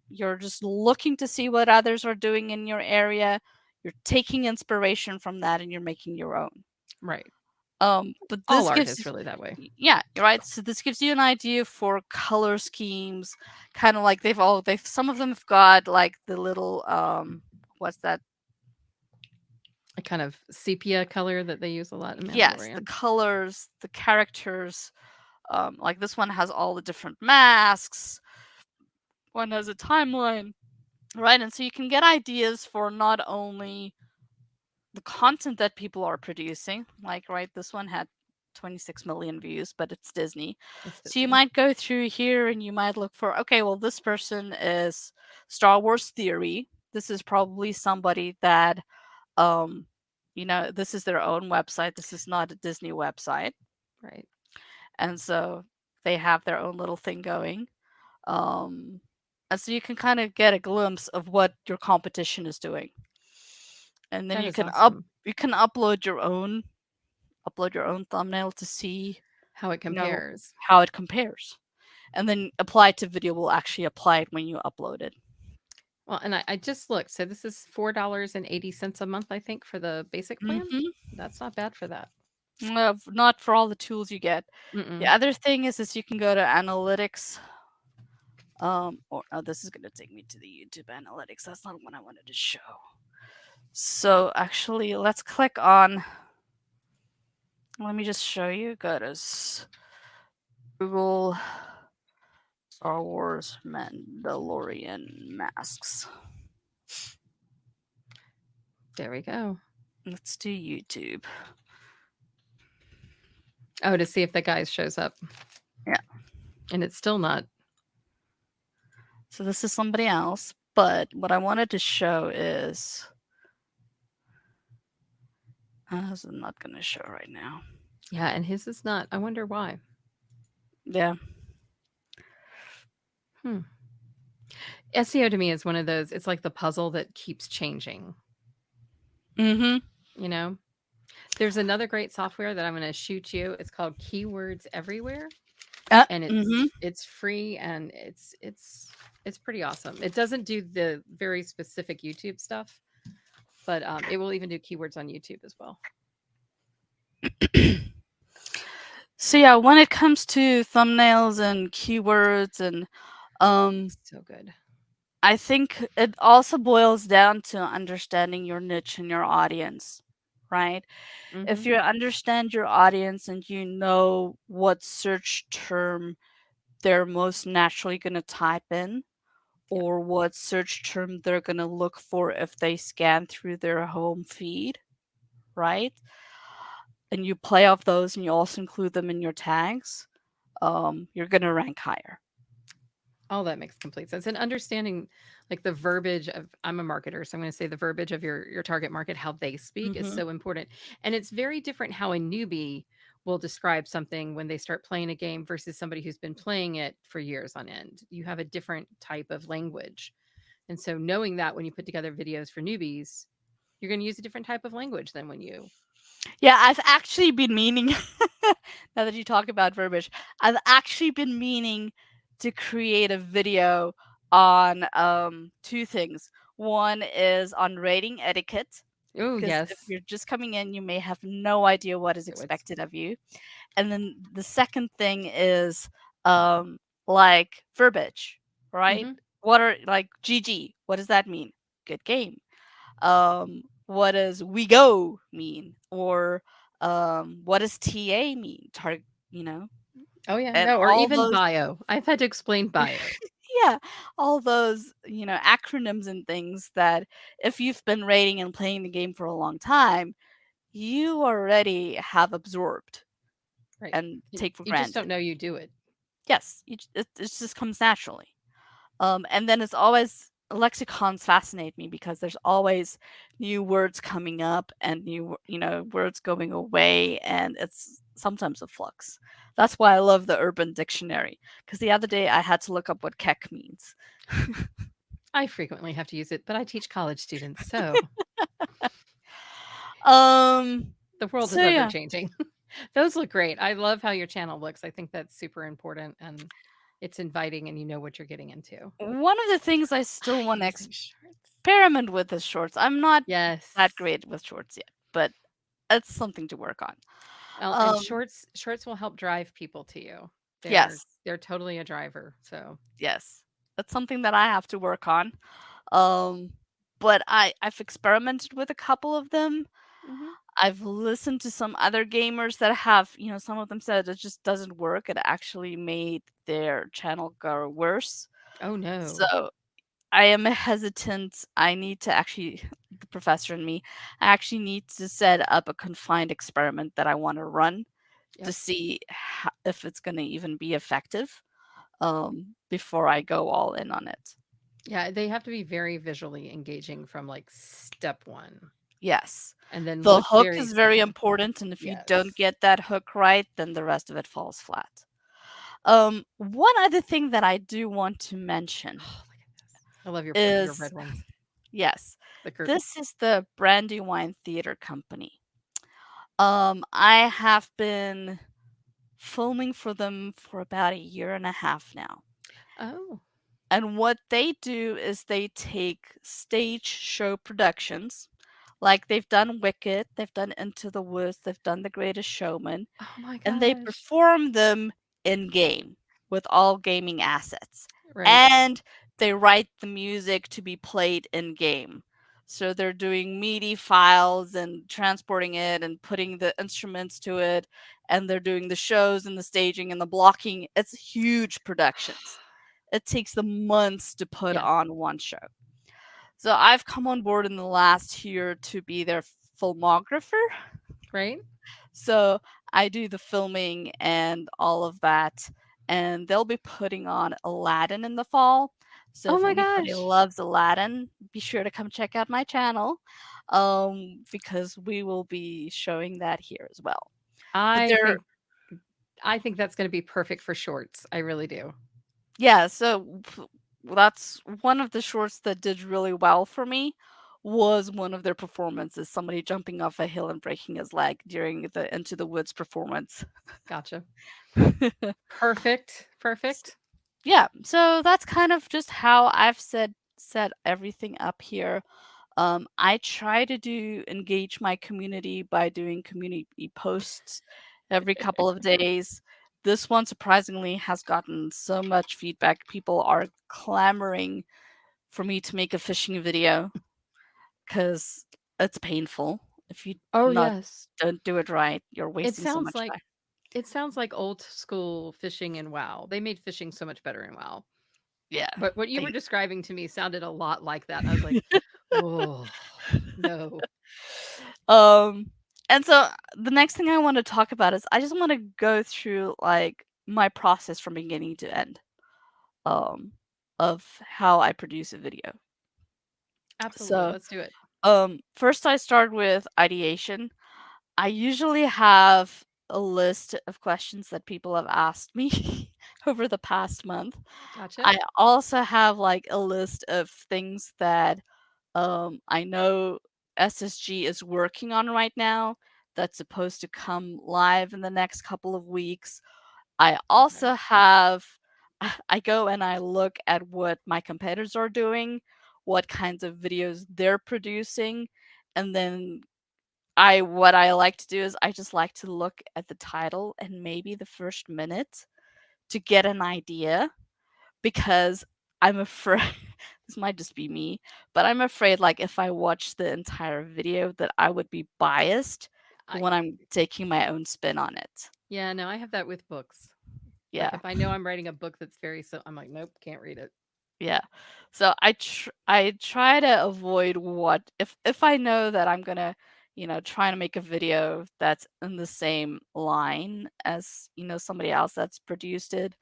you're just looking to see what others are doing in your area. You're taking inspiration from that and you're making your own. Right. But All this art gives is really that way. yeah, right. So this gives you an idea for color schemes, kind of like they've some of them have got like the little what's that? A kind of sepia color that they use a lot in Yes, the Mandalorian. colors, the characters. Like this one has all the different masks. One has a timeline, right? And so you can get ideas for not only the content that people are producing, like right, this one had 26 million views, but it's Disney. It's So you Disney. might go through here and you might look for, okay, well, this person is Star Wars Theory. This is probably somebody that, um, this is their own website. This is not a Disney website. Right. And so they have their own little thing going. Um, and so you can kind of get a glimpse of what your competition is doing. And then That is awesome. you can upload your own thumbnail to see, How it you know, compares. how it compares. And then apply to video will actually apply it when you upload it. Well, and I just looked. So this is $4.80 a month, I think, for the basic plan. Mhm. That's not bad for that. Not for all the tools you get. The Mm-mm. other thing is you can go to analytics. Or oh, this is gonna take me to the YouTube analytics. That's not what I wanted to show. So actually, let's click on. Let me just show you. Go to Google Star Wars Mandalorian masks. There we go. Let's do YouTube. Oh, to see if the guy shows up. Yeah. And it's still not. So this is somebody else, but what I wanted to show is this is not going to show right now. Yeah, and his is not. I wonder why. Yeah. Hmm. SEO to me is one of those, it's like the puzzle that keeps changing, Mhm. you know? There's another great software that I'm gonna shoot you. It's called Keywords Everywhere, and Mhm. it's free and it's pretty awesome. It doesn't do the very specific YouTube stuff, but, it will even do keywords on YouTube as well. So yeah, when it comes to thumbnails and keywords and um So good. I think it also boils down to understanding your niche and your audience, right? If Mhm. you understand your audience and you know what search term they're most naturally going to type in, Yeah. or what search term they're going to look for if they scan through their home feed, right? And you play off those and you also include them in your tags, you're going to rank higher. All that makes complete sense, and understanding, like, the verbiage of, I'm a marketer, so I'm gonna say the verbiage of your target market, how they speak is Mhm. so important, and it's very different how a newbie will describe something when they start playing a game versus somebody who's been playing it for years on end. You have a different type of language, and so knowing that when you put together videos for newbies, you're gonna use a different type of language than when you. Yeah, I've actually been meaning now that you talk about verbiage, I've actually been meaning to create a video on two things. One is on rating etiquette, Oh, because if yes. you're just coming in, you may have no idea what is So it's expected of you. And then the second thing is um like verbiage, right? Mhm. What are like GG? What does that mean? Good game. What does we go mean? Or what does TA mean? Target, you know, Oh, yeah. and No, or all even those bio. I've had to explain bio. yeah, all those, acronyms and things that if you've been rating and playing the game for a long time, you already have absorbed Right. and take for You just granted. don't know you do it. Yes, it just comes naturally. And then it's always lexicons fascinate me because there's always new words coming up and words going away, and it's sometimes a flux. That's why I love the Urban Dictionary, because the other day I had to look up what keck means. I frequently have to use it, but I teach college students, so um, the world is so ever yeah, changing. Those look great. I love how your channel looks. I think that's super important and it's inviting and you know what you're getting into. one of the things I still want to Using shorts. experiment with is shorts. I'm not that Yes. great with shorts yet, but it's something to work on. And Um, shorts will help drive people to you. They're yes, they're totally a driver. So, yes, that's something that I have to work on. Um, but I've experimented with a couple of them. mhm. I've listened to some other gamers that have, some of them said it just doesn't work. It actually made their channel go worse. Oh no. So I am hesitant. I need to actually, the professor and me, I actually need to set up a confined experiment that I want to run to Yep. see if it's going to even be effective before I go all in on it. Yeah, they have to be very visually engaging from like step 1 Yes. and then The look hook very is very exciting. important, and if you don't Yes. get that hook right, then the rest of it falls flat. One other thing that I do want to mention Oh, look at this. I love your is red ones. yes, The curtain. this is the Brandywine Theater Company. I have been filming for them for about a year and a half now. Oh. And what they do is they take stage show productions, like they've done Wicked, they've done Into the Woods, they've done The Greatest Showman, Oh my and they gosh. perform them in game with all gaming assets. Right. And they write the music to be played in game. So they're doing MIDI files and transporting it and putting the instruments to it, and they're doing the shows and the staging and the blocking. It's huge productions. It takes them months to put Yes. on one show. So I've come on board in the last year to be their filmographer. Right? So I do the filming and all of that. And they'll be putting on Aladdin in the fall. So Oh if my anybody gosh. loves Aladdin, be sure to come check out my channel, because we will be showing that here as well. But I there think I think that's gonna be perfect for shorts. I really do. Yeah, so that's one of the shorts that did really well for me was one of their performances, somebody jumping off a hill and breaking his leg during the Into the Woods performance. Gotcha. Perfect. S- Perfect. yeah, so that's kind of just how I've set everything up here. I try to do engage my community by doing community posts every couple of days. This one surprisingly has gotten so much feedback. People are clamoring for me to make a fishing video because it's painful. If you Oh, not yes. don't do it right, you're It wasting so sounds much like time. it sounds like old school fishing in WoW. They made fishing so much better in WoW. Yeah. But what you were They describing to me sounded a lot like that, and I was like, "Oh, no." um and so the next thing I want to talk about is I just want to go through like my process from beginning to end um of how I produce a video. Absolutely, So let's do it. first I start with ideation. I usually have a list of questions that people have asked me over the past month. Gotcha. I also have like a list of things that I know SSG is working on right now that's supposed to come live in the next couple of weeks. I Okay. also have I go and I look at what my competitors are doing, what kinds of videos they're producing, and then I what I like to do is I just like to look at the title and maybe the first minute to get an idea because I'm afraid this might just be me, but I'm afraid like if I watch the entire video that I would be biased I when I'm taking my own spin on it. Yeah, no, I have that with books. Like, Yeah. if I know I'm writing a book that's very I'm like, "Nope, can't read it." Yeah. So I try to avoid what if I know that I'm gonna, try to make a video that's in the same line as, somebody else that's produced it,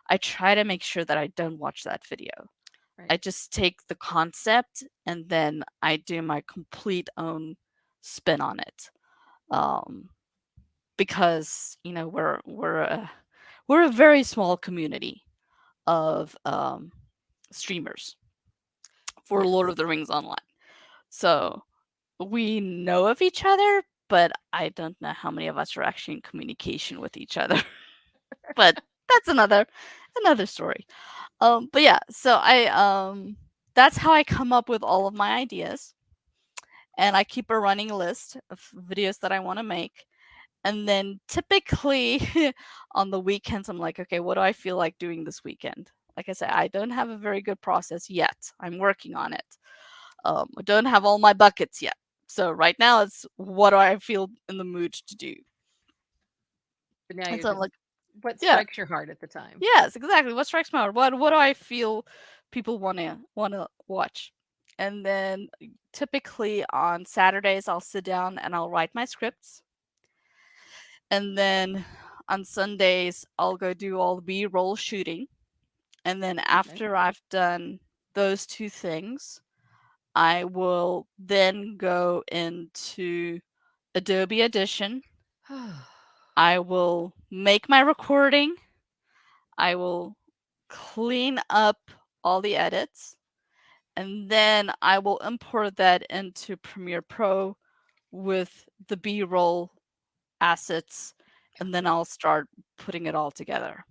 I try to make sure that I don't watch that video. I Right. just take the concept and then I do my complete own spin on it. Um, because, we're a very small community of streamers for Lord Yes. of the Rings Online. So we know of each other, but I don't know how many of us are actually in communication with each other. But that's another story. But yeah, so I that's how I come up with all of my ideas, and I keep a running list of videos that I want to make. And then typically on the weekends, I'm like, okay, what do I feel like doing this weekend? Like I said, I don't have a very good process yet. I'm working on it. I don't have all my buckets yet. So right now it's what do I feel in the mood to do? But now And you're so I'm just like, what yeah, strikes your heart at the time. yes, exactly. What strikes my heart? What do I feel people wanna watch? And then typically on Saturdays I'll sit down and I'll write my scripts. And then on Sundays I'll go do all the B-roll shooting. And then Okay. after I've done those two things, I will then go into Adobe Audition. I will make my recording. I will clean up all the edits, and then I will import that into Premiere Pro with the B-roll assets, and then I'll start putting it all together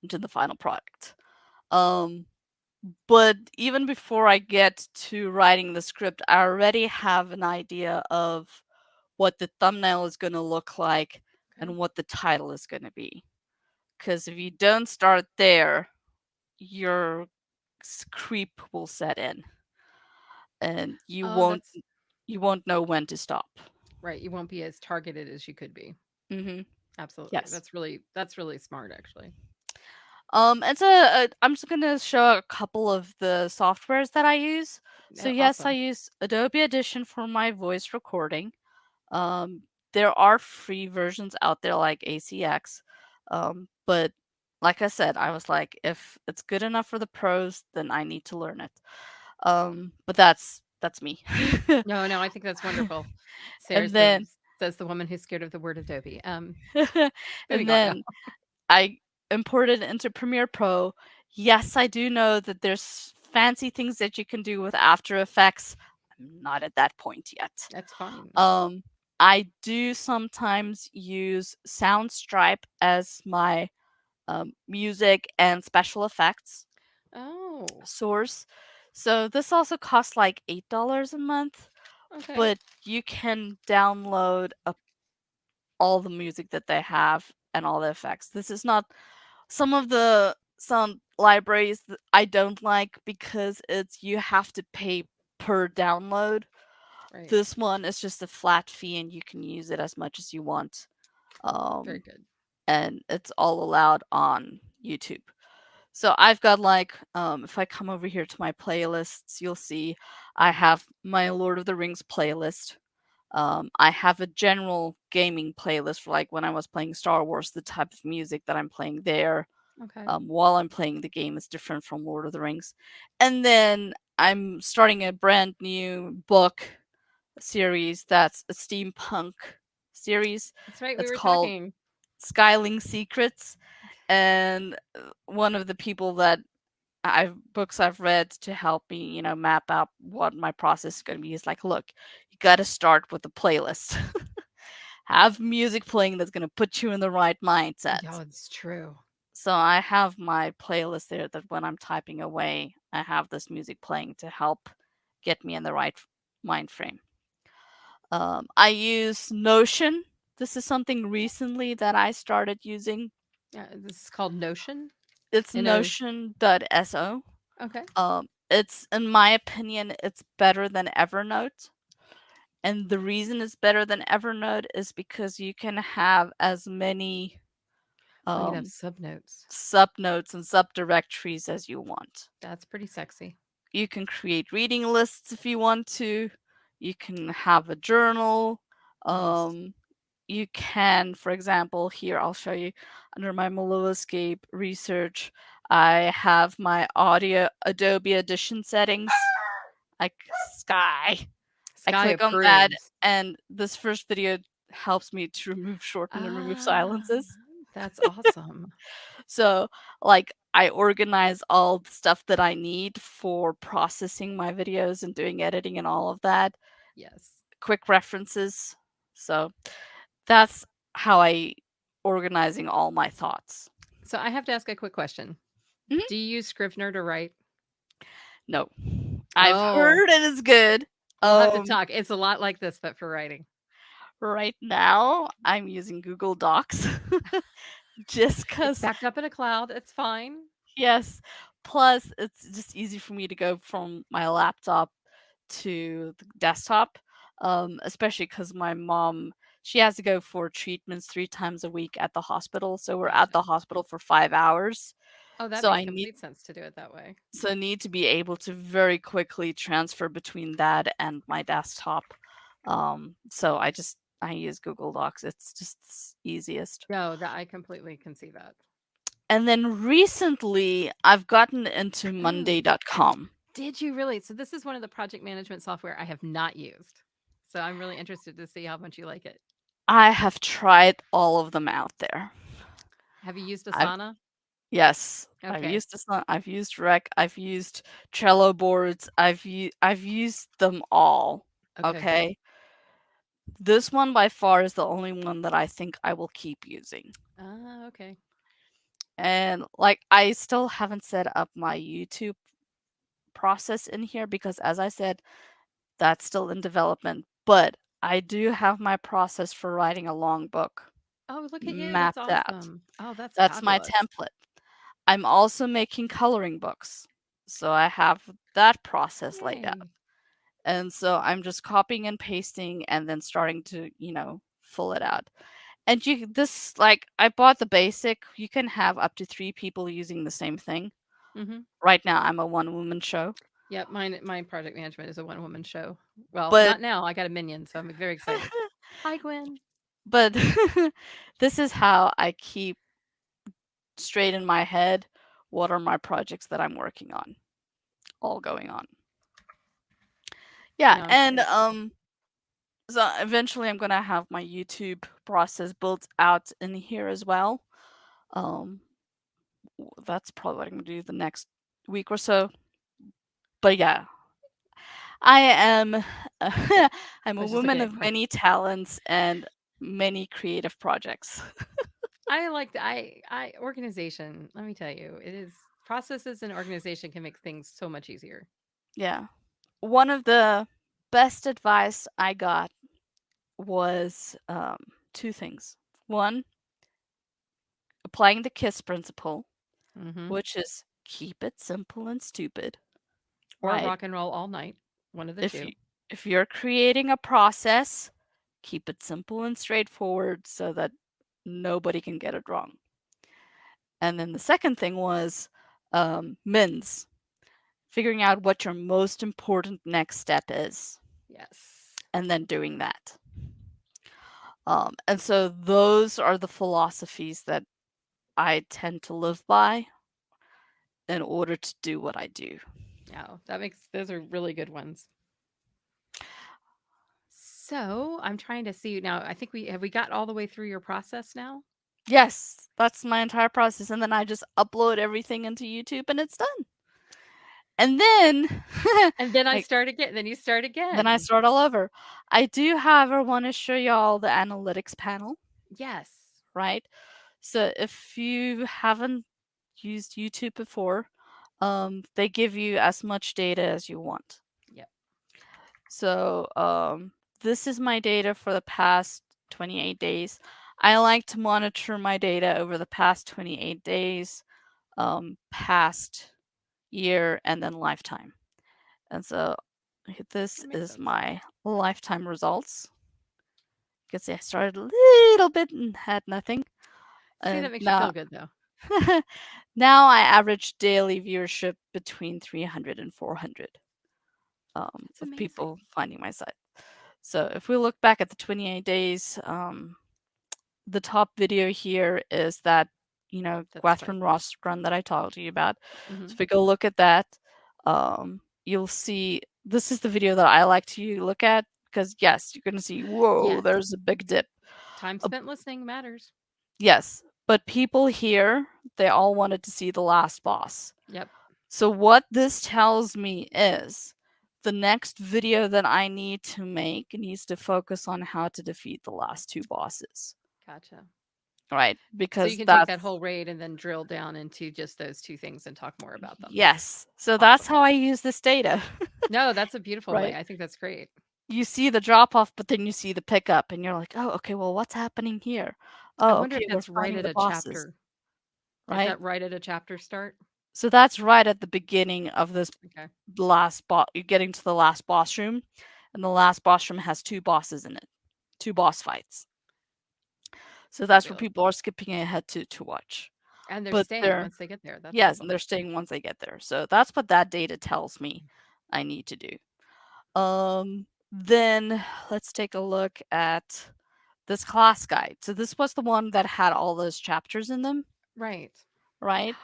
into the final product. Um, but even before I get to writing the script, I already have an idea of what the thumbnail is going to look like Okay. and what the title is going to be. Because if you don't start there, your creep will set in, and you Oh, won't that's you won't know when to stop. right. You won't be as targeted as you could be. Hmm. Absolutely. Yes. That's really smart actually. I'm just gonna show a couple of the softwares that I use. So Yeah, yes, I awesome. use Adobe Audition for my voice recording. Um, there are free versions out there like ACX, but like I said, I was like, if it's good enough for the pros, then I need to learn it. But that's me. No, no, I think that's wonderful. and Sarah's the then says the woman who's scared of the word Adobe. and Moving on, go. then I imported it into Premiere Pro. Yes, I do know that there's fancy things that you can do with After Effects. I'm not at that point yet. That's fine. Um, I do sometimes use Soundstripe as my music and special effects Oh, source. So this also costs like $8 a month, okay. but you can download all the music that they have and all the effects. This is not some of the sound libraries that I don't like because it's you have to pay per download. Right. This one is just a flat fee and you can use it as much as you want. Very Um, good. and it's all allowed on YouTube. So I've got like, if I come over here to my playlists, you'll see I have my Lord of the Rings playlist. I have a general gaming playlist for like when I was playing Star Wars, the type of music that I'm playing there Okay. while I'm playing the game is different from Lord of the Rings. And then I'm starting a brand new book series that's a steampunk series. That's right. We It's were called talking. Skyling Secrets. And one of the people that I've read to help me, map out what my process is going to be is like, look, you got to start with a playlist. Have music playing that's going to put you in the right mindset. Yeah, it's true. So I have my playlist there that when I'm typing away, I have this music playing to help get me in the right mind frame. I use Notion. This is something recently that I started using. Yeah, this is called Notion. It's No. notion.so. Okay. It's in my opinion, it's better than Evernote. And the reason it's better than Evernote is because you can have as many Oh, you can have um, subnotes. subnotes and subdirectories as you want. That's pretty sexy. You can create reading lists if you want to. You can have a journal. Nice. Um, you can, for example, here I'll show you under my Miloa Escape research, I have my audio Adobe Audition settings, like Sky. I Sky click on that, approves. and this first video helps me to remove shorten and remove Ah, silences. that's awesome. So, like, I organize all the stuff that I need for processing my videos and doing editing and all of that, Yes. quick references. So, that's how I organizing all my thoughts. So I have to ask a quick question. Mhm. Do you use Scrivener to write? No. I've Oh, heard it is good. we'll have to Um, talk. It's a lot like this, but for writing. right now, I'm using Google Docs just It's 'cause backed up in a cloud. It's fine. yes. Plus, it's just easy for me to go from my laptop to the desktop, especially because my mom, she has to go for treatments 3 times a week at the hospital, so we're at Gotcha. the hospital for 5 hours. Oh, that So makes I need complete sense to do it that way. so I need to be able to very quickly transfer between that and my desktop. So I use Google Docs. It's just easiest. No, that I completely can see that. And then recently, I've gotten into Oh, Monday.com. did you really? So this is one of the project management software I have not used. So I'm really interested to see how much you like it. I have tried all of them out there. Have you used I've Asana? yes, I've Okay. used Asana, I've used Rec, I've used Trello boards, I've used them all. Okay. Okay, this one by far is the only one that I think I will keep using. Ah, okay. And like I still haven't set up my YouTube process in here because as I said, that's still in development. But I do have my process for writing a long book Oh, look at you. That's mapped out. awesome. Oh, that's That's my fabulous. template. I'm also making coloring books. So I have that process laid out. Yay. And so I'm just copying and pasting and then starting to, fill it out. And this like I bought the basic. You can have up to 3 people using the same thing. Mhm. Right now I'm a one woman show. Yep, my project management is a one-woman show. Well, But not now, I got a minion, so I'm very excited. Hi, Gwen. but this is how I keep straight in my head what are my projects that I'm working on, all going on. Yeah, No, it's and great. so eventually I'm gonna have my YouTube process built out in here as well. Um, that's probably what I'm gonna do the next week or so. But yeah, I am I'm a That's just like woman a of quick. many talents and many creative projects. I like the I organization. Let me tell you, it is processes and organization can make things so much easier. Yeah. One of the best advice I got was two things. One, applying the KISS principle, Hmm. which is keep it simple and stupid, Or right? rock and roll all night. One of the If you two. if you're creating a process, keep it simple and straightforward so that nobody can get it wrong. And then the second thing was MINS, figuring out what your most important next step is, Yes. and then doing that. And so those are the philosophies that I tend to live by in order to do what I do. Yeah, that makes those are really good ones. So I'm trying to see now. I think we got all the way through your process now. Yes, that's my entire process. And then I just upload everything into YouTube and it's done. And then, And then I like, start again. Then you start then I again. start all over. I do, however, want to show y'all the analytics panel, Yes. right? So if you haven't used YouTube before, they give you as much data as you want. Yep. So this is my data for the past 28 days. I like to monitor my data over the past 28 days, past year, and then lifetime. And so this That makes is sense. my lifetime results. You can see I started a little bit and had nothing. See, And that makes you now feel good though. now I average daily viewership between 300 and 400 That's of amazing. people finding my site. So if we look back at the 28 days, the top video here is that, That's right. Guathrum restaurant that I talked to you about. So Hmm. if we go look at that, you'll see this is the video that I like to look at because yes, you're gonna see, whoa, Yes. there's a big dip. Time Uh, spent listening matters. yes, but people here, they all wanted to see the last boss. Yep. So what this tells me is the next video that I need to make needs to focus on how to defeat the last two bosses, Gotcha. right? So you Because can take that that's whole raid and then drill down into just those two things and talk more about them. yes. So that's Awesome. how I use this data, No, that's a beautiful way. right? I think that's great. You see the drop off, but then you see the pickup, and you're like, oh, okay, well, what's happening here? I Oh, wonder okay, if we're that's right finding at the a bosses, chapter. Is right? that right at a chapter start? So that's right at the beginning of this Okay. last boss. You're getting to the last boss room, and the last boss room has two bosses in it, two boss fights. So that's where Fabulous. people are skipping ahead to watch. And they're But staying they're once they get there. That's yes, and awesome. they're staying once they get there. So that's what that data tells me I need to do. Then let's take a look at this class guide. So this was the one that had all those chapters in them, Right. right?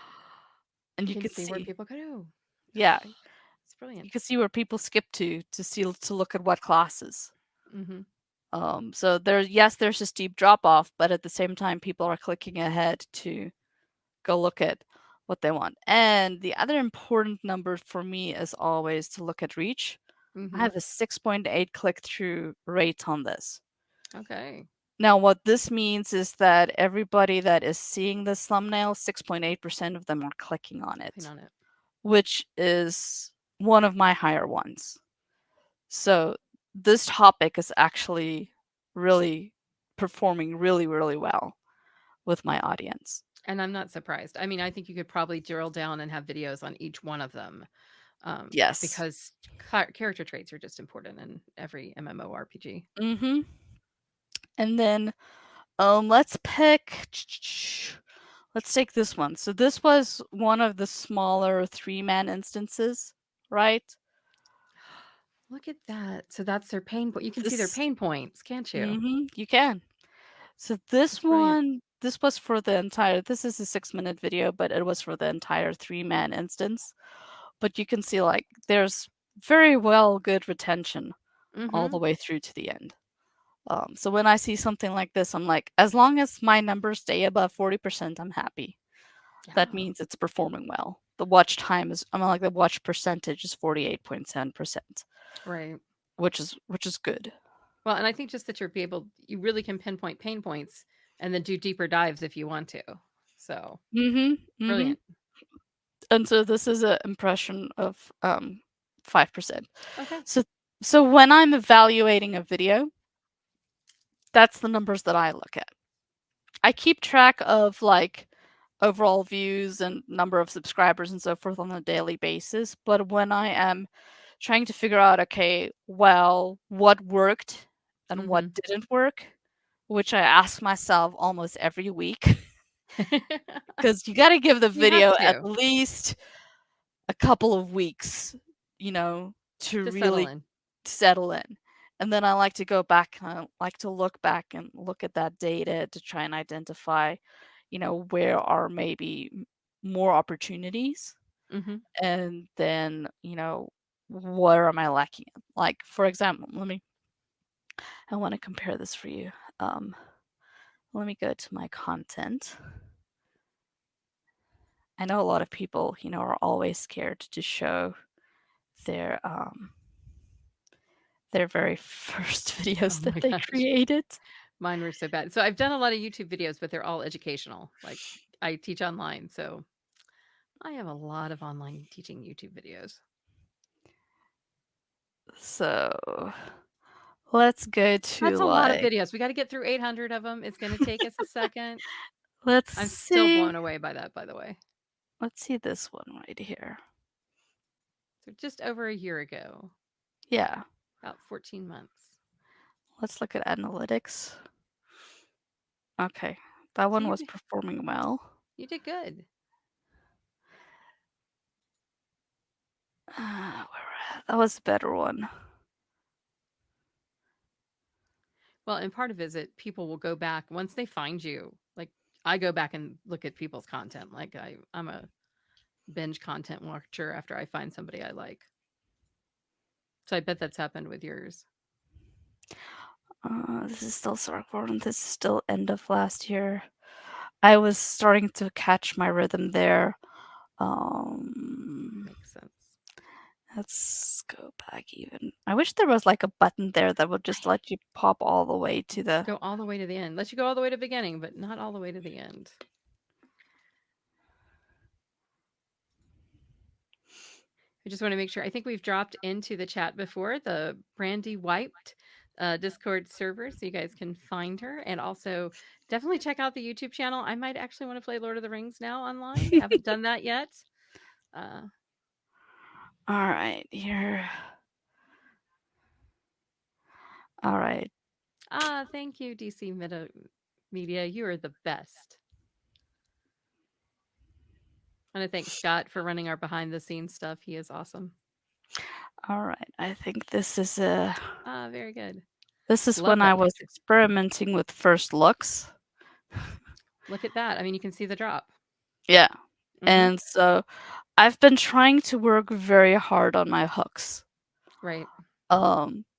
And You you can could see where see, people go. yeah, It's brilliant. you could see where people skip to see to look at what classes. Hmm. So there's a steep drop off, but at the same time, people are clicking ahead to go look at what they want. And the other important number for me is always to look at reach. I Hmm. have a 6.8 click through rate on this. Okay. Now, what this means is that everybody that is seeing this thumbnail, 6.8% of them are clicking on Clicking it, on it. which is one of my higher ones. So this topic is actually really performing really, really well with my audience. And I'm not surprised. I mean, I think you could probably drill down and have videos on each one of them Yes. because character traits are just important in every MMORPG. Mhm. And then let's pick let's take this one. So this was one of the smaller three-man instances, right? Look at that. So that's their pain point. You can see their This pain points, can't you? you can. So this That's brilliant. one this was for the entire, this is a 6-minute video, but it was for the entire 3-man instance. But you can see, like, there's very well good retention all the Mhm. way through to the end. So when I see something like this, I'm like, as long as my numbers stay above 40%, I'm happy. That Yeah. means it's performing well. The watch time is, I mean, like, the watch percentage is 48.7%, Right. which is good. Well, and I think just that you really can pinpoint pain points and then do deeper dives if you want to. So, Mhm. Mhm. brilliant. And so this is an impression of 5%. Okay. So so when I'm evaluating a video, that's the numbers that I look at. I keep track of, like, overall views and number of subscribers and so forth on a daily basis, but when I am trying to figure out, okay, well, what worked and what Mhm. didn't work, which I ask myself almost every week, because you got to give the You have video at to least a couple of weeks, you know, to settle really in. settle in. And then I like to go back, I like to look back and look at that data to try and identify, where are maybe more opportunities, Mhm. and then, where am I lacking in? Like, for example, I want to compare this for you. Um, Let me go to my content. I know a lot of people, are always scared to show their their very first Oh videos that my they gosh. created. Mine were so bad. So I've done a lot of YouTube videos, but they're all educational. Like I teach online, so I have a lot of online teaching YouTube videos. So let's go to That's a lot of like, videos. We got to get through 800 of them. It's going to take us a second. let's I'm still see. blown away by that, by the way. Let's see this one right here. So just over a year ago, Yeah, about 14 months. let's look at analytics. Okay, that So one was performing well. you did good. That was a better one. Well, and part of it is that people will go back once they find you. Like I go back and look at people's content. Like I'm a binge content watcher after I find somebody I like. So I bet that's happened with yours. This is still Sarkborn. This is still end of last year. I was starting to catch my rhythm there. Um, Makes sense. let's go back even. I wish there was like a button there that would just let you pop all the way to the. Go all the way to the end. Let you go all the way to the beginning, but not all the way to the end. I just want to make sure. I think we've dropped into the chat before the Brandy Wiped Discord server, so you guys can find her. And also, definitely check out the YouTube channel. I might actually want to play Lord of the Rings now online. Haven't done that yet. Uh, All right, here. All right. thank you, DC Media. You are the best. I want to thank Scott for running our behind the scenes stuff. He is awesome. All right. I think Very good. this is Love when I that was picture. experimenting with first looks. Look at that. I mean, you can see the drop. Yeah. Hmm. And so I've been trying to work very hard on my hooks. Right.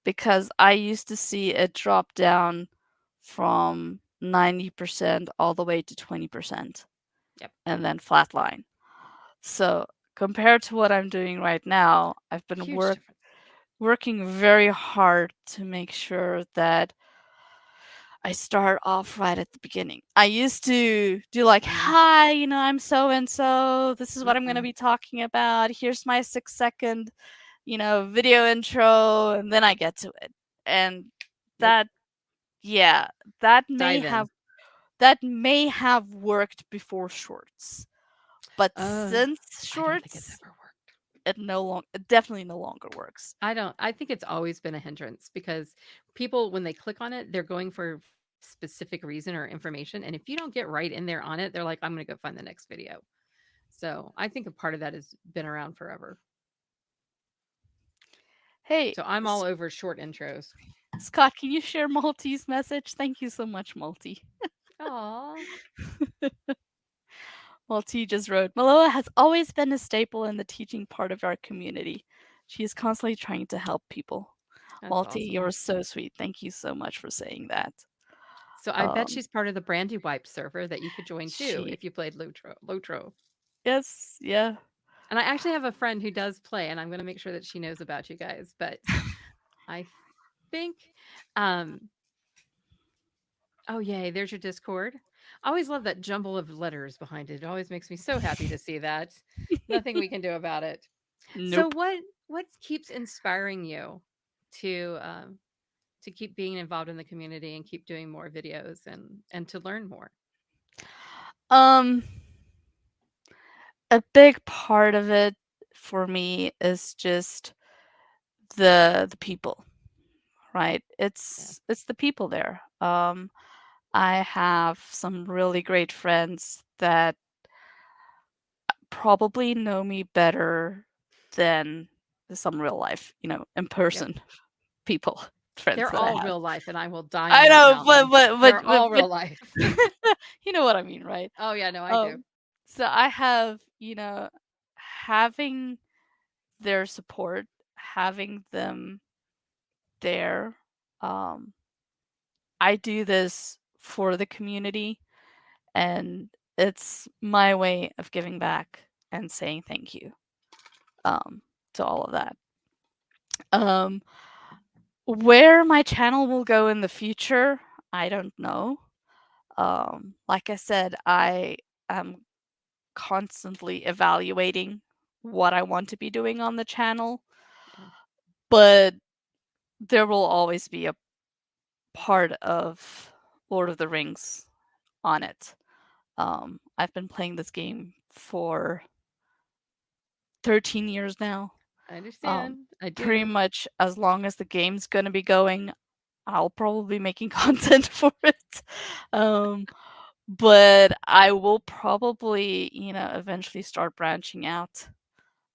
Because I used to see it drop down from 90% all the way to 20% Yep. and then flatline. So compared to what I'm doing right now, I've been Huge difference. working very hard to make sure that I start off right at the beginning. I used to do like, Mm, hi, I'm so and so. This is what I'm going to mm-mm. be talking about. Here's my 6-second, video intro. And then I get to it. And Nope. that, yeah, that may Dive have, in. that may have worked before shorts. But Uh, since I don't think it's shorts, ever worked. it definitely no longer works. I think it's always been a hindrance because people, when they click on it, they're going for specific reason or information. And if you don't get right in there on it, they're like, I'm going to go find the next video. So I think a part of that has been around forever. Hey, So I'm all over short intros. Scott, can you share Multi's message? Thank you so much, Multi. Aw, Well, T just wrote, Miloa has always been a staple in the teaching part of our community. She is constantly trying to help people. that's Well, T, awesome. you're so sweet. Thank you so much for saying that. So I bet Um, she's part of the Brandy Wipe server that you could join too she, if you played Lotro. yes, yeah. And I actually have a friend who does play, and I'm gonna make sure that she knows about you guys, but I think, um oh, yay, there's your Discord. I always love that jumble of letters behind it. It always makes me so happy to see that. Nothing we can do about it. So Nope. what keeps inspiring you to, to keep being involved in the community and keep doing more videos and to learn more? Um, a big part of it for me is just the people, right? Yeah, It's the people there. I have some really great friends that probably know me better than some real life, in yep. person people, friends They're that I all have. real life, and I will die on I that know, but mountain. but but They're but, all but real life. you know what I mean, right? Oh, yeah, no, I do. Um, so I have, having their support, having them there. Um, I do this for the community, and it's my way of giving back and saying thank you um, to all of that. Um, where my channel will go in the future, I don't know. Like I said, I am constantly evaluating what I want to be doing on the channel, Yeah, but there will always be a part of Lord of the Rings on it. I've been playing this game for 13 years now. I Um, understand. I Pretty do. much as long as the game's gonna be going, I'll probably be making content for it. Um, but I will probably, eventually start branching out,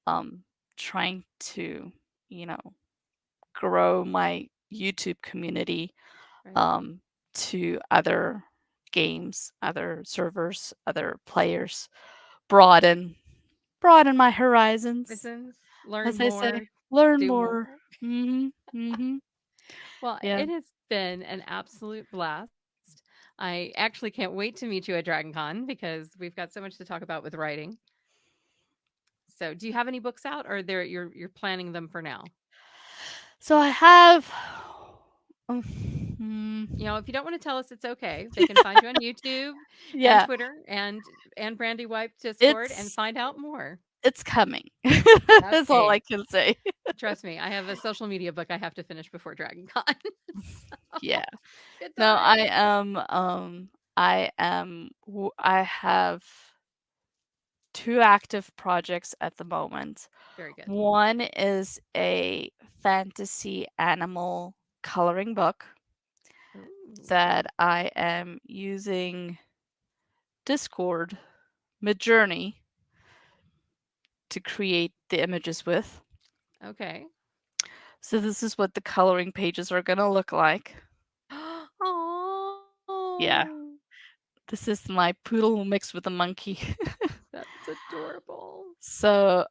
um, trying to, you know, grow my YouTube community, Right. um, to other games, other servers, other players, broaden broaden my horizons, Listens, learn as they say. more, Learn do more. more. Mhm. Mhm. Well, Yeah. it has been an absolute blast. I actually can't wait to meet you at Dragon Con because we've got so much to talk about with writing. So, do you have any books out or you're planning them for now? So I have You mm, know, if you don't want to tell us, it's okay. They can find you on YouTube and yeah, Twitter and Brandy Wipe Discord and it's find out more. it's coming. That's That's all hey, I can say. trust me, I have a social media book I have to finish before Dragon Con. So, Yeah. good No, times. I have 2 active projects at the moment. Very good. One is a fantasy animal coloring book Ooh, that I am using Discord Midjourney to create the images with. okay. So this is what the coloring pages are gonna look like. Yeah, Oh, this is my poodle mixed with a monkey. that's adorable. So,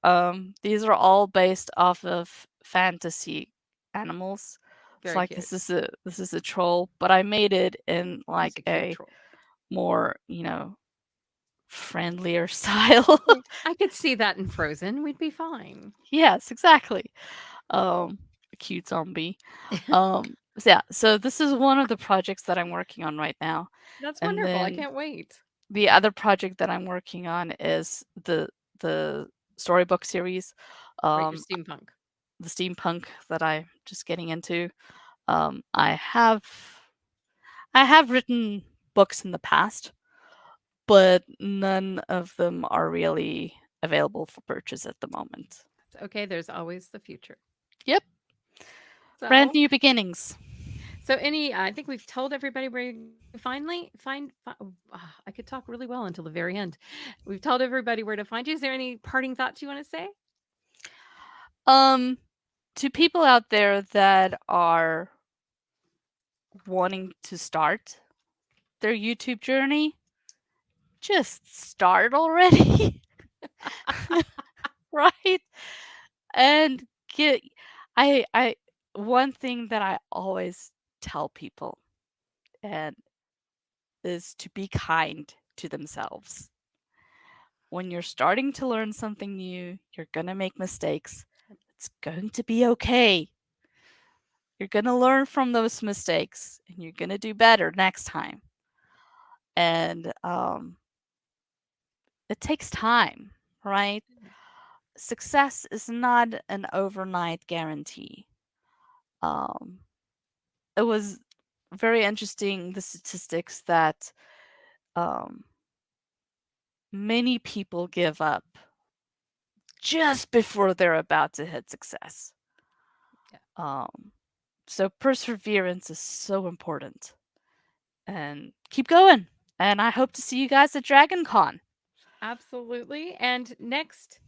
these are all based off of fantasy animals. So, Very like, cute. this is a troll, but I made it in, He's like, a cute a troll. more, friendlier style. Hey, I could see that in Frozen. We'd be fine. Yes, exactly. A cute zombie. So this is one of the projects that I'm working on right now, That's and wonderful. I then can't wait. the other project that I'm working on is the storybook series, Right, your um, steampunk. the steampunk that I'm just getting into. Um, I have I have written books in the past, but none of them are really available for purchase at the moment. It's okay. There's always the future. Yep, brand So, new beginnings. I think we've told everybody where you can I could talk really well until the very end. We've told everybody where to find you. Is there any parting thoughts you want to say? Um, to people out there that are wanting to start, their YouTube journey, just start already, right? And get I one thing that I always tell people and is to be kind to themselves. When you're starting to learn something new, you're going to make mistakes. It's going to be okay. You're going to learn from those mistakes and you're going to do better next time. And it takes time, right? Success is not an overnight guarantee. Um, it was very interesting the statistics that um, many people give up just before they're about to hit success. Yeah. Um, so perseverance is so important. And keep going. And I hope to see you guys at Dragon Con. Absolutely. And next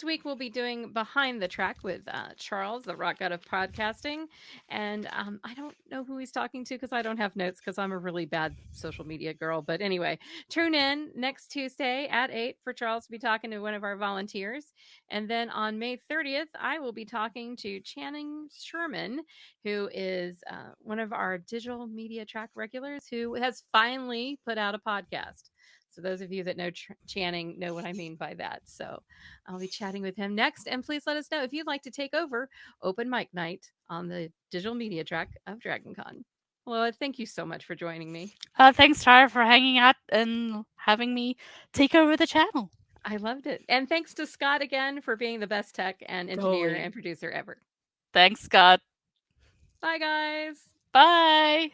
week we'll be doing behind the track with Charles, the rock god of podcasting. And I don't know who he's talking to because I don't have notes because I'm a really bad social media girl. But anyway, tune in next Tuesday at 8 for Charles to be talking to one of our volunteers. And then on May 30th, I will be talking to Channing Sherman, who is one of our digital media track regulars who has finally put out a podcast. So those of you that know Channing know what I mean by that. So I'll be chatting with him next. And please let us know if you'd like to take over open mic night on the digital media track of DragonCon. Well, thank you so much for joining me. Thanks, Tyra, for hanging out and having me take over the channel. I loved it. And thanks to Scott again for being the best tech and engineer Totally. and producer ever. Thanks, Scott. Bye, guys. Bye.